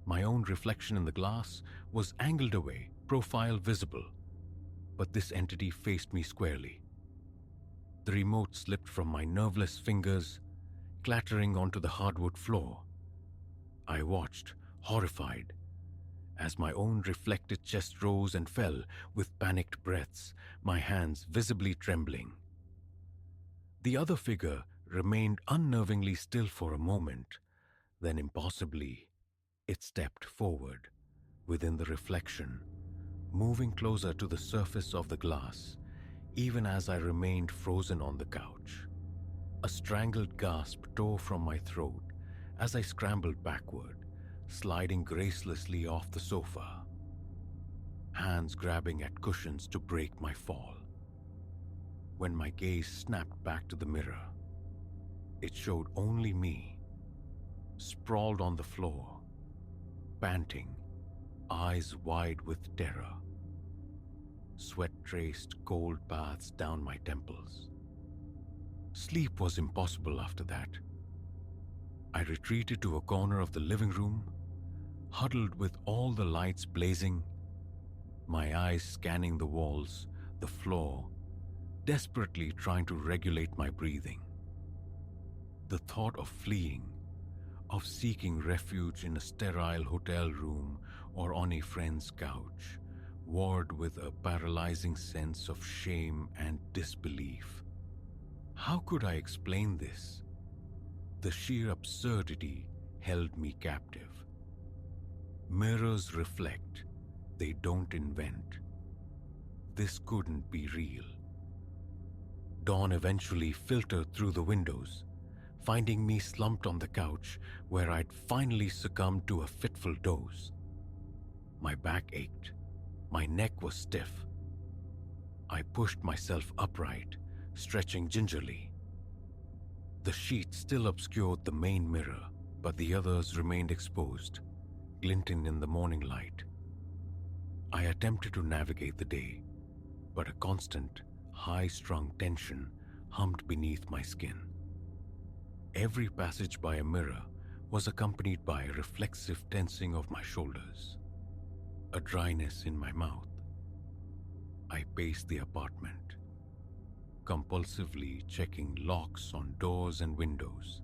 My own reflection in the glass was angled away, profile visible, but this entity faced me squarely. The remote slipped from my nerveless fingers, clattering onto the hardwood floor. I watched, horrified, as my own reflected chest rose and fell with panicked breaths, my hands visibly trembling. The other figure remained unnervingly still for a moment, then impossibly, it stepped forward within the reflection, moving closer to the surface of the glass, even as I remained frozen on the couch. A strangled gasp tore from my throat as I scrambled backward, sliding gracelessly off the sofa, hands grabbing at cushions to break my fall. When my gaze snapped back to the mirror, it showed only me, sprawled on the floor, panting, eyes wide with terror. Sweat traced cold paths down my temples. Sleep was impossible after that. I retreated to a corner of the living room, huddled with all the lights blazing, my eyes scanning the walls, the floor, desperately trying to regulate my breathing. The thought of fleeing, of seeking refuge in a sterile hotel room or on a friend's couch, warred with a paralyzing sense of shame and disbelief. How could I explain this? The sheer absurdity held me captive. Mirrors reflect, they don't invent. This couldn't be real. Dawn eventually filtered through the windows, finding me slumped on the couch where I'd finally succumbed to a fitful doze. My back ached. My neck was stiff. I pushed myself upright, stretching gingerly. The sheet still obscured the main mirror, but the others remained exposed, glinting in the morning light. I attempted to navigate the day, but a constant, high-strung tension hummed beneath my skin. Every passage by a mirror was accompanied by a reflexive tensing of my shoulders, a dryness in my mouth. I paced the apartment, compulsively checking locks on doors and windows,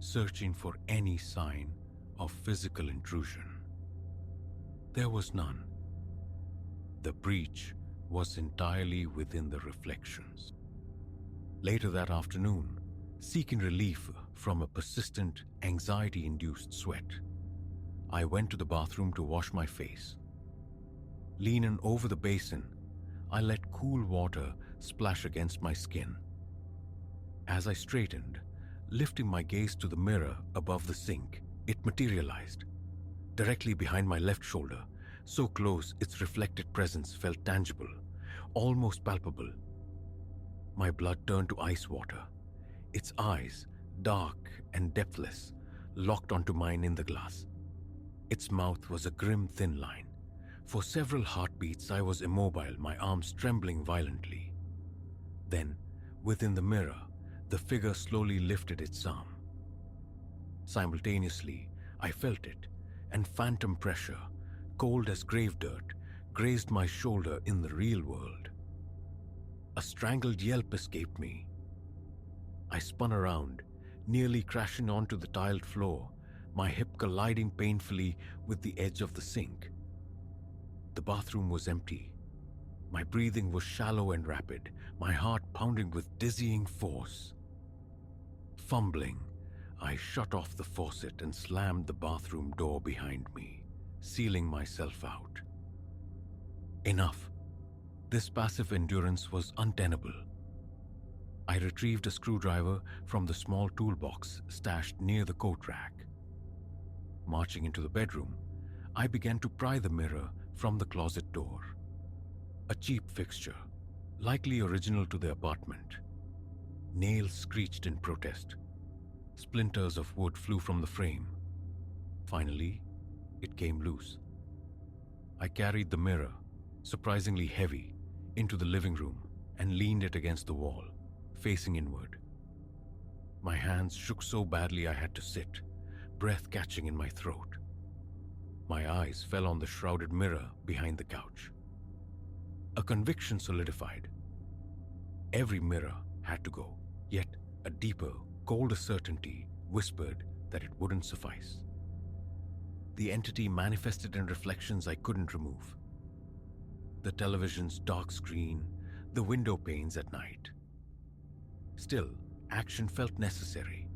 searching for any sign of physical intrusion. There was none. The breach was entirely within the reflections. Later that afternoon, seeking relief from a persistent, anxiety-induced sweat, I went to the bathroom to wash my face. Leaning over the basin, I let cool water splash against my skin. As I straightened, lifting my gaze to the mirror above the sink, it materialized, directly behind my left shoulder, so close its reflected presence felt tangible, almost palpable. My blood turned to ice water. Its eyes, dark and depthless, locked onto mine in the glass. Its mouth was a grim thin line. For several heartbeats I was immobile, my arms trembling violently. Then, within the mirror, the figure slowly lifted its arm. Simultaneously, I felt it, and phantom pressure, cold as grave dirt, grazed my shoulder in the real world. A strangled yelp escaped me. I spun around, nearly crashing onto the tiled floor, my hip colliding painfully with the edge of the sink. The bathroom was empty. My breathing was shallow and rapid, my heart pounding with dizzying force. Fumbling, I shut off the faucet and slammed the bathroom door behind me, sealing myself out. Enough. This passive endurance was untenable. I retrieved a screwdriver from the small toolbox stashed near the coat rack. Marching into the bedroom, I began to pry the mirror from the closet door. A cheap fixture, likely original to the apartment. Nails screeched in protest. Splinters of wood flew from the frame. Finally, it came loose. I carried the mirror, surprisingly heavy, into the living room and leaned it against the wall, facing inward. My hands shook so badly I had to sit, breath catching in my throat. My eyes fell on the shrouded mirror behind the couch. A conviction solidified. Every mirror had to go, yet a deeper, colder certainty whispered that it wouldn't suffice. The entity manifested in reflections I couldn't remove. The television's dark screen, the window panes at night. Still, action felt necessary.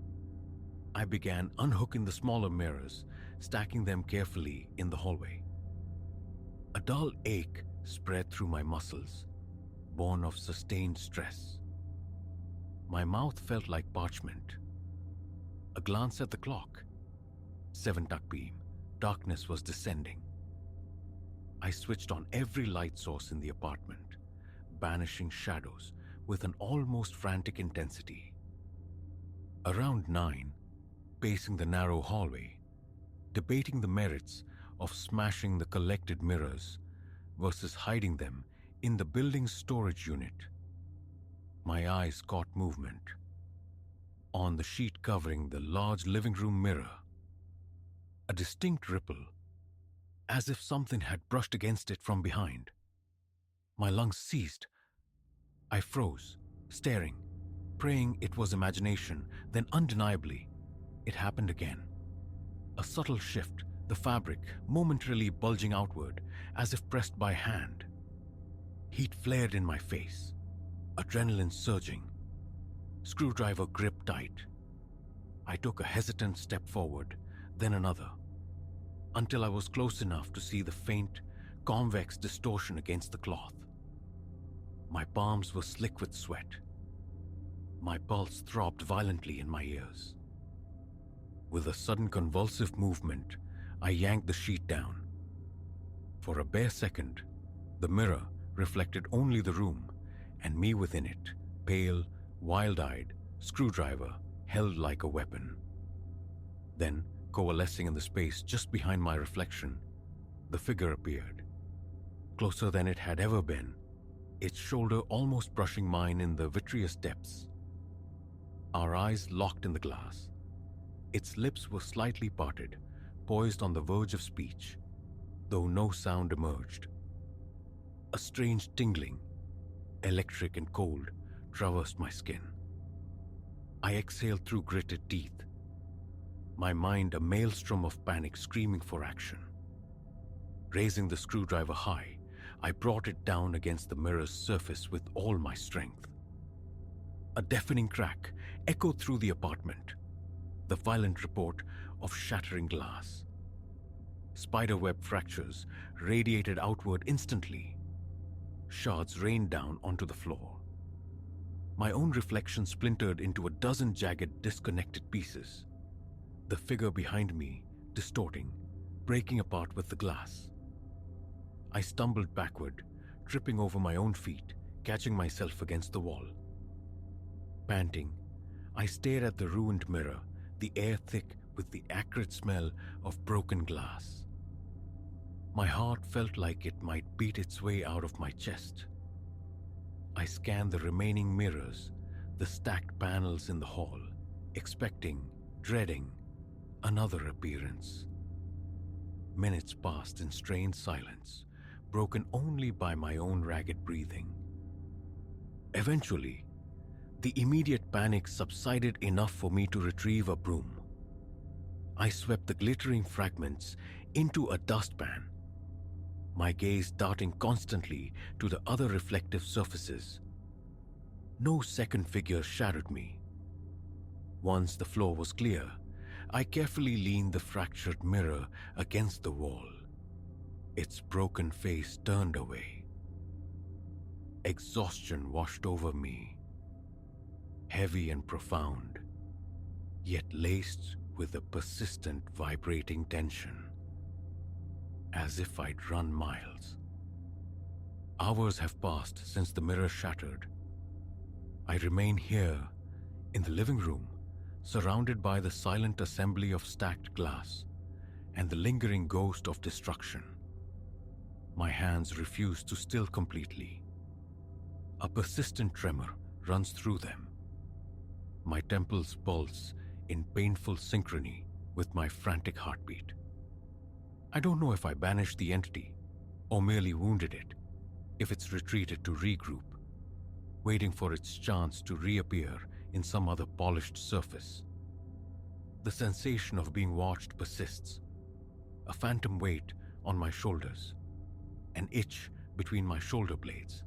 I began unhooking the smaller mirrors, stacking them carefully in the hallway. A dull ache spread through my muscles, born of sustained stress. My mouth felt like parchment. A glance at the clock. 7 tuck beam. Darkness was descending. I switched on every light source in the apartment, banishing shadows with an almost frantic intensity. Around 9, pacing the narrow hallway, debating the merits of smashing the collected mirrors versus hiding them in the building's storage unit, my eyes caught movement. On the sheet covering the large living room mirror, a distinct ripple, as if something had brushed against it from behind. My lungs seized. I froze, staring, praying it was imagination. Then undeniably, it happened again. A subtle shift, the fabric momentarily bulging outward as if pressed by hand. Heat flared in my face, adrenaline surging. Screwdriver gripped tight. I took a hesitant step forward, then another, until I was close enough to see the faint, convex distortion against the cloth. My palms were slick with sweat. My pulse throbbed violently in my ears. With a sudden convulsive movement, I yanked the sheet down. For a bare second, the mirror reflected only the room and me within it, pale, wild-eyed, screwdriver held like a weapon. Then, coalescing in the space just behind my reflection, the figure appeared. Closer than it had ever been, its shoulder almost brushing mine in the vitreous depths. Our eyes locked in the glass. Its lips were slightly parted, poised on the verge of speech, though no sound emerged. A strange tingling, electric and cold, traversed my skin. I exhaled through gritted teeth, my mind a maelstrom of panic screaming for action. Raising the screwdriver high, I brought it down against the mirror's surface with all my strength. A deafening crack echoed through the apartment, the violent report of shattering glass. Spiderweb fractures radiated outward instantly. Shards rained down onto the floor. My own reflection splintered into a dozen jagged, disconnected pieces. The figure behind me distorting, breaking apart with the glass. I stumbled backward, tripping over my own feet, catching myself against the wall. Panting, I stared at the ruined mirror, the air thick with the acrid smell of broken glass. My heart felt like it might beat its way out of my chest. I scanned the remaining mirrors, the stacked panels in the hall, expecting, dreading, another appearance. Minutes passed in strained silence, broken only by my own ragged breathing. Eventually, the immediate panic subsided enough for me to retrieve a broom. I swept the glittering fragments into a dustpan, my gaze darting constantly to the other reflective surfaces. No second figure shadowed me. Once the floor was clear, I carefully leaned the fractured mirror against the wall, its broken face turned away. Exhaustion washed over me. heavy and profound, yet laced with a persistent vibrating tension, as if I'd run miles. Hours have passed since the mirror shattered. I remain here, in the living room, surrounded by the silent assembly of stacked glass and the lingering ghost of destruction. My hands refuse to still completely. A persistent tremor runs through them. My temples pulse in painful synchrony with my frantic heartbeat. I don't know if I banished the entity or merely wounded it, if it's retreated to regroup, waiting for its chance to reappear in some other polished surface. The sensation of being watched persists, a phantom weight on my shoulders, an itch between my shoulder blades.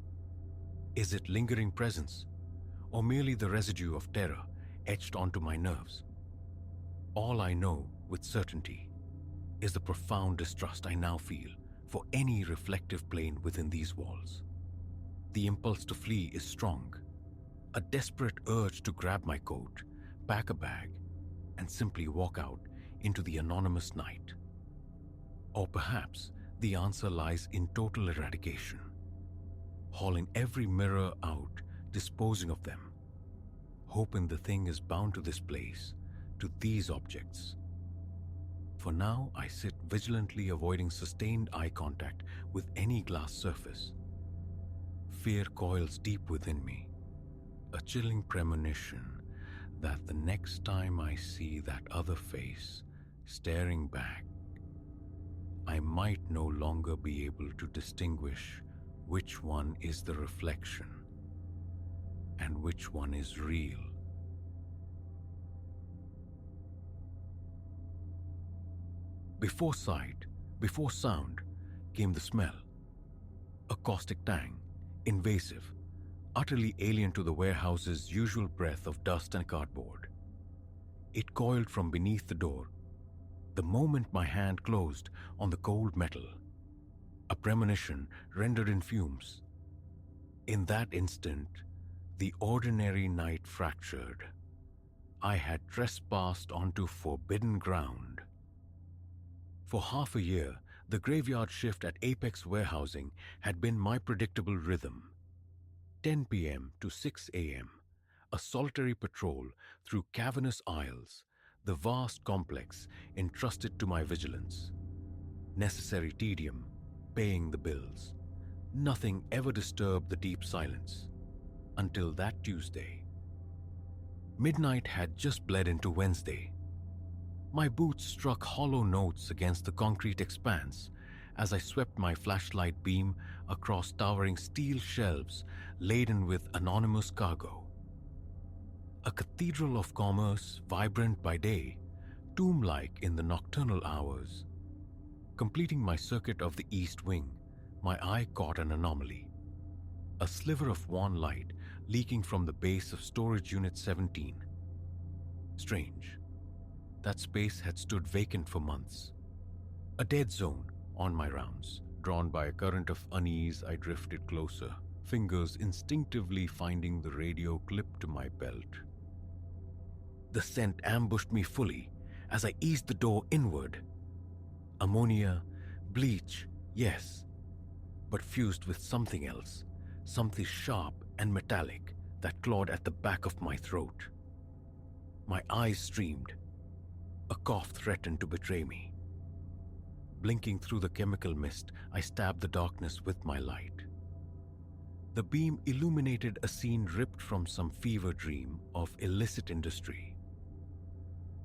Is it lingering presence, or merely the residue of terror etched onto my nerves? All I know with certainty is the profound distrust I now feel for any reflective plane within these walls. The impulse to flee is strong, a desperate urge to grab my coat, pack a bag, and simply walk out into the anonymous night. Or perhaps the answer lies in total eradication, hauling every mirror out, disposing of them, hoping the thing is bound to this place, to these objects. For now, I sit vigilantly avoiding sustained eye contact with any glass surface. Fear coils deep within me, a chilling premonition that the next time I see that other face staring back, I might no longer be able to distinguish which one is the reflection and which one is real. Before sight, before sound, came the smell. A caustic tang, invasive, utterly alien to the warehouse's usual breath of dust and cardboard. It coiled from beneath the door, the moment my hand closed on the cold metal, a premonition rendered in fumes. In that instant, the ordinary night fractured. I had trespassed onto forbidden ground. For half a year, the graveyard shift at Apex Warehousing had been my predictable rhythm. 10 p.m. to 6 a.m., a solitary patrol through cavernous aisles, the vast complex entrusted to my vigilance. Necessary tedium, paying the bills. Nothing ever disturbed the deep silence. Until that Tuesday. Midnight had just bled into Wednesday. My boots struck hollow notes against the concrete expanse as I swept my flashlight beam across towering steel shelves laden with anonymous cargo. A cathedral of commerce, vibrant by day, tomb-like in the nocturnal hours. Completing my circuit of the east wing, my eye caught an anomaly. A sliver of wan light leaking from the base of Storage Unit 17. Strange. That space had stood vacant for months. A dead zone on my rounds. Drawn by a current of unease, I drifted closer, fingers instinctively finding the radio clipped to my belt. The scent ambushed me fully as I eased the door inward. Ammonia, bleach, yes, but fused with something else, something sharp and metallic that clawed at the back of my throat. My eyes streamed. A cough threatened to betray me. Blinking through the chemical mist, I stabbed the darkness with my light. The beam illuminated a scene ripped from some fever dream of illicit industry.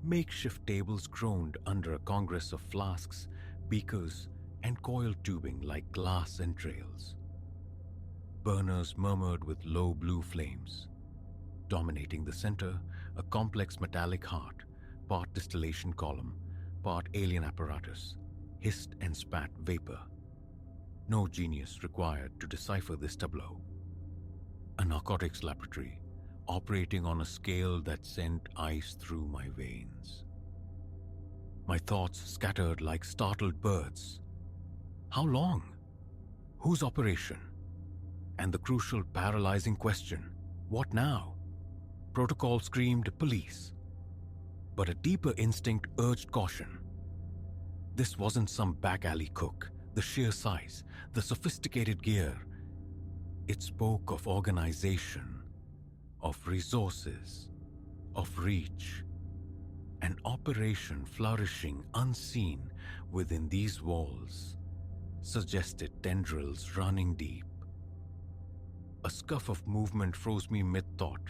Makeshift tables groaned under a congress of flasks, beakers, and coiled tubing like glass entrails. Burners murmured with low blue flames. Dominating the center, a complex metallic heart, part distillation column, part alien apparatus, hissed and spat vapor. No genius required to decipher this tableau. A narcotics laboratory, operating on a scale that sent ice through my veins. My thoughts scattered like startled birds. How long? Whose operation? And the crucial, paralyzing question, what now? Protocol screamed police, but a deeper instinct urged caution. This wasn't some back alley cook, the sheer size, the sophisticated gear. It spoke of organization, of resources, of reach. An operation flourishing unseen within these walls suggested tendrils running deep. A scuff of movement froze me mid-thought.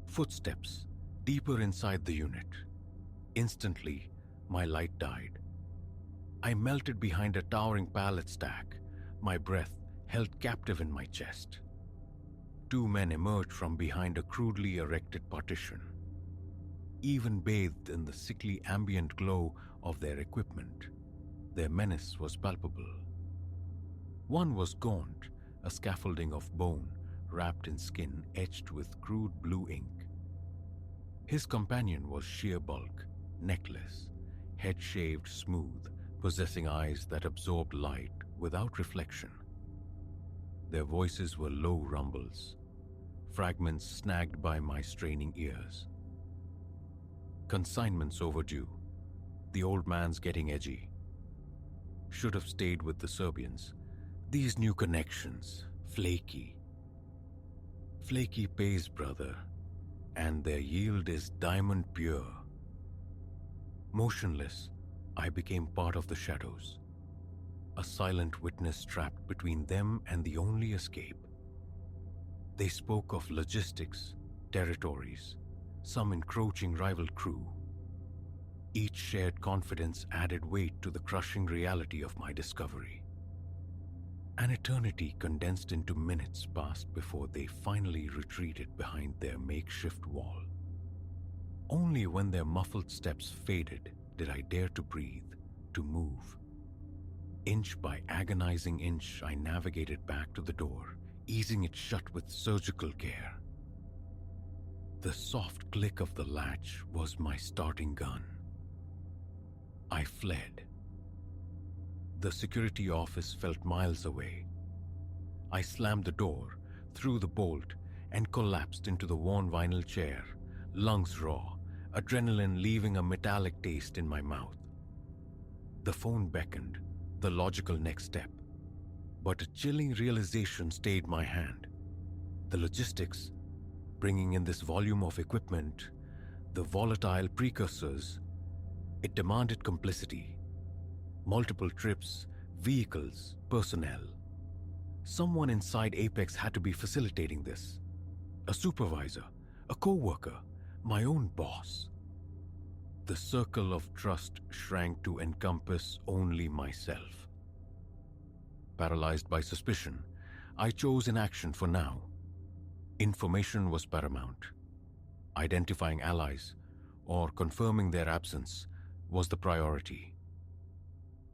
Footsteps, deeper inside the unit. Instantly, my light died. I melted behind a towering pallet stack, my breath held captive in my chest. Two men emerged from behind a crudely erected partition. Even bathed in the sickly ambient glow of their equipment, their menace was palpable. One was gaunt, a scaffolding of bone wrapped in skin etched with crude blue ink. His companion was sheer bulk, neckless, head shaved smooth, possessing eyes that absorbed light without reflection. Their voices were low rumbles, fragments snagged by my straining ears. Consignments overdue. The old man's getting edgy. Should have stayed with the Serbians. These new connections, flaky. Flaky pays, brother, and their yield is diamond pure. Motionless, I became part of the shadows, a silent witness trapped between them and the only escape. They spoke of logistics, territories, some encroaching rival crew. Each shared confidence added weight to the crushing reality of my discovery. An eternity condensed into minutes passed before they finally retreated behind their makeshift wall. Only when their muffled steps faded did I dare to breathe, to move. Inch by agonizing inch, I navigated back to the door, easing it shut with surgical care. The soft click of the latch was my starting gun. I fled. The security office felt miles away. I slammed the door, threw the bolt, and collapsed into the worn vinyl chair, lungs raw, adrenaline leaving a metallic taste in my mouth. The phone beckoned, the logical next step. But a chilling realization stayed my hand. The logistics, bringing in this volume of equipment, the volatile precursors, it demanded complicity. Multiple trips, vehicles, personnel. Someone inside Apex had to be facilitating this. A supervisor, a co-worker, my own boss. The circle of trust shrank to encompass only myself. Paralyzed by suspicion, I chose inaction for now. Information was paramount. Identifying allies or confirming their absence was the priority.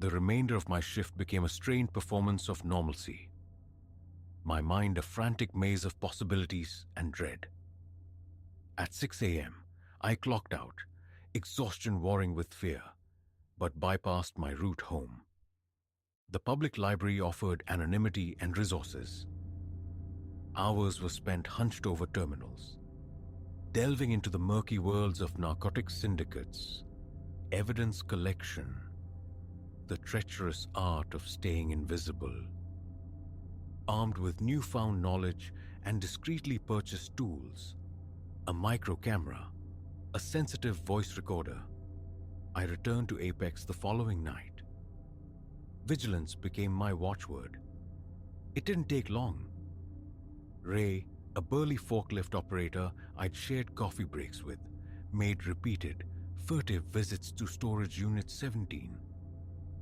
The remainder of my shift became a strained performance of normalcy. My mind a frantic maze of possibilities and dread. At 6 a.m., I clocked out, exhaustion warring with fear, but bypassed my route home. The public library offered anonymity and resources. Hours were spent hunched over terminals, delving into the murky worlds of narcotics syndicates, evidence collection, the treacherous art of staying invisible. Armed with newfound knowledge and discreetly purchased tools, a micro camera, a sensitive voice recorder, I returned to Apex the following night. Vigilance became my watchword. It didn't take long. Ray, a burly forklift operator I'd shared coffee breaks with, made repeated, furtive visits to Storage Unit 17,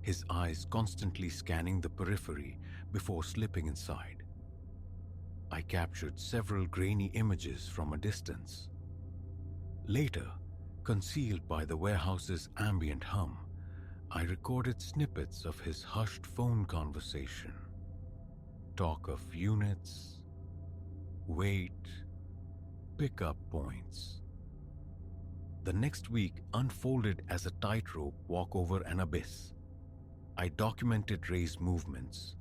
his eyes constantly scanning the periphery before slipping inside. I captured several grainy images from a distance. Later, concealed by the warehouse's ambient hum, I recorded snippets of his hushed phone conversation. Talk of units, weight, pickup points. The next week unfolded as a tightrope walk over an abyss. I documented Ray's movements,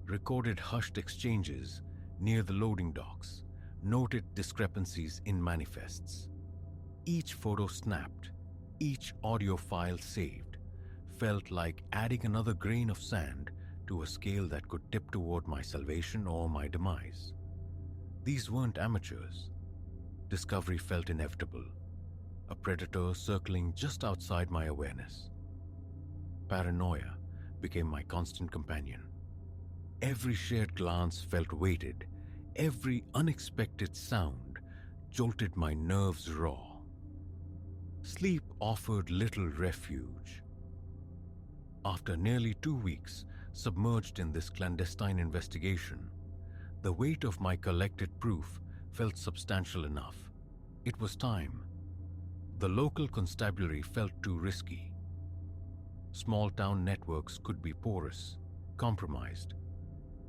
recorded hushed exchanges near the loading docks, noted discrepancies in manifests. Each photo snapped, each audio file saved, felt like adding another grain of sand to a scale that could tip toward my salvation or my demise. These weren't amateurs. Discovery felt inevitable, a predator circling just outside my awareness. Paranoia became my constant companion. Every shared glance felt weighted, every unexpected sound jolted my nerves raw. Sleep offered little refuge. After nearly 2 weeks submerged in this clandestine investigation, the weight of my collected proof felt substantial enough. It was time. The local constabulary felt too risky. Small-town networks could be porous, compromised.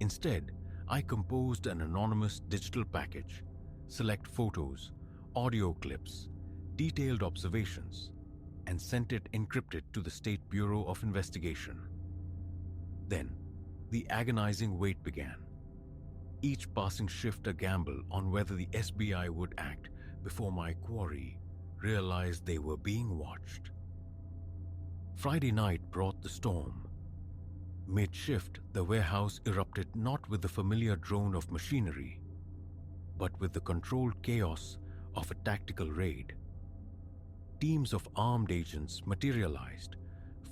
Instead, I composed an anonymous digital package, select photos, audio clips, detailed observations, and sent it encrypted to the State Bureau of Investigation. Then, the agonizing wait began. Each passing shift a gamble on whether the SBI would act before my quarry realized they were being watched. Friday night brought the storm. Mid-shift, the warehouse erupted not with the familiar drone of machinery, but with the controlled chaos of a tactical raid. Teams of armed agents materialized,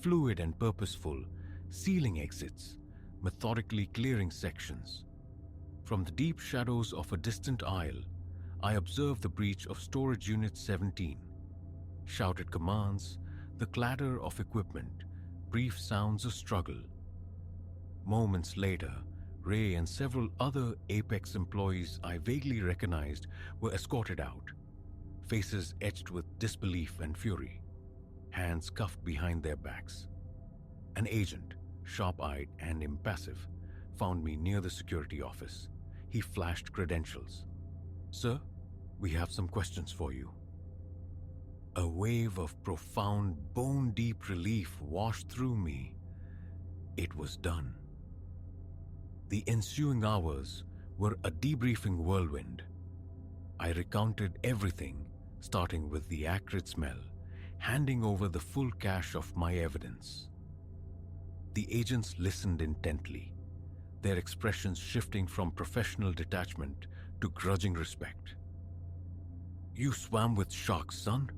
fluid and purposeful, sealing exits, methodically clearing sections. From the deep shadows of a distant aisle, I observed the breach of Storage Unit 17. Shouted commands, the clatter of equipment, brief sounds of struggle. Moments later, Ray and several other Apex employees I vaguely recognized were escorted out, faces etched with disbelief and fury, hands cuffed behind their backs. An agent, sharp-eyed and impassive, found me near the security office. He flashed credentials. "Sir, we have some questions for you." A wave of profound, bone-deep relief washed through me. It was done. The ensuing hours were a debriefing whirlwind. I recounted everything, starting with the acrid smell, handing over the full cache of my evidence. The agents listened intently, their expressions shifting from professional detachment to grudging respect. "You swam with sharks, son,"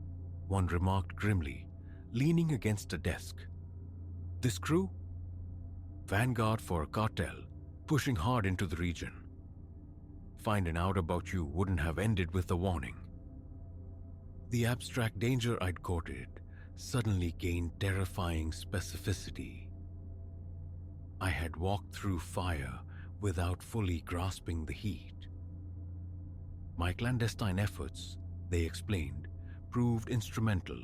one remarked grimly, leaning against a desk. "This crew? Vanguard for a cartel, pushing hard into the region. Finding out about you wouldn't have ended with a warning." The abstract danger I'd courted suddenly gained terrifying specificity. I had walked through fire without fully grasping the heat. My clandestine efforts, they explained, proved instrumental,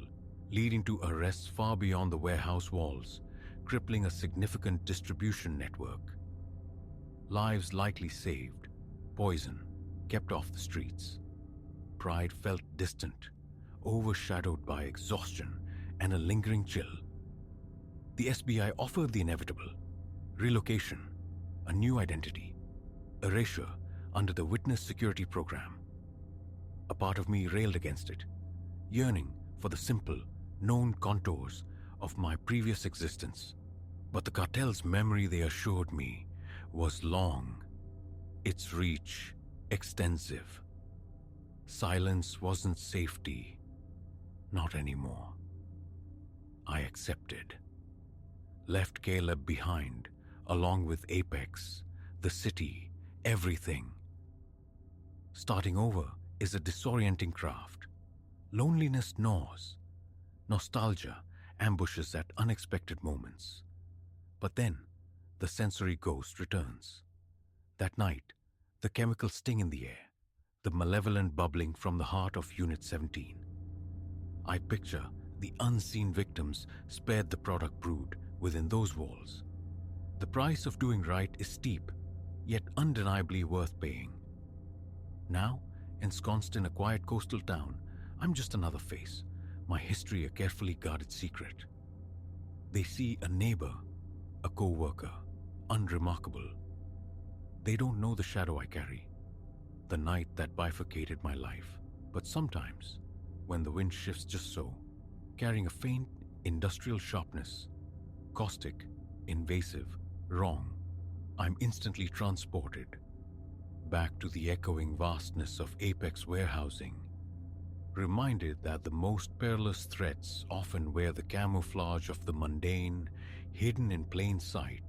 leading to arrests far beyond the warehouse walls, crippling a significant distribution network. Lives likely saved, poison kept off the streets. Pride felt distant, overshadowed by exhaustion and a lingering chill. The SBI offered the inevitable: relocation, a new identity, erasure under the Witness Security Program. A part of me railed against it, yearning for the simple, known contours of my previous existence. But the cartel's memory, they assured me, was long, its reach extensive. Silence wasn't safety, not anymore. I accepted. Left Caleb behind, along with Apex, the city, everything. Starting over is a disorienting craft. Loneliness gnaws. Nostalgia ambushes at unexpected moments. But then, the sensory ghost returns. That night, the chemical sting in the air, the malevolent bubbling from the heart of Unit 17. I picture the unseen victims spared the product brood within those walls. The price of doing right is steep, yet undeniably worth paying. Now, ensconced in a quiet coastal town, I'm just another face, my history a carefully guarded secret. They see a neighbor, a co-worker, unremarkable. They don't know the shadow I carry, the night that bifurcated my life. But sometimes, when the wind shifts just so, carrying a faint industrial sharpness, caustic, invasive, wrong, I'm instantly transported back to the echoing vastness of apex warehousing, reminded that the most perilous threats often wear the camouflage of the mundane, hidden in plain sight,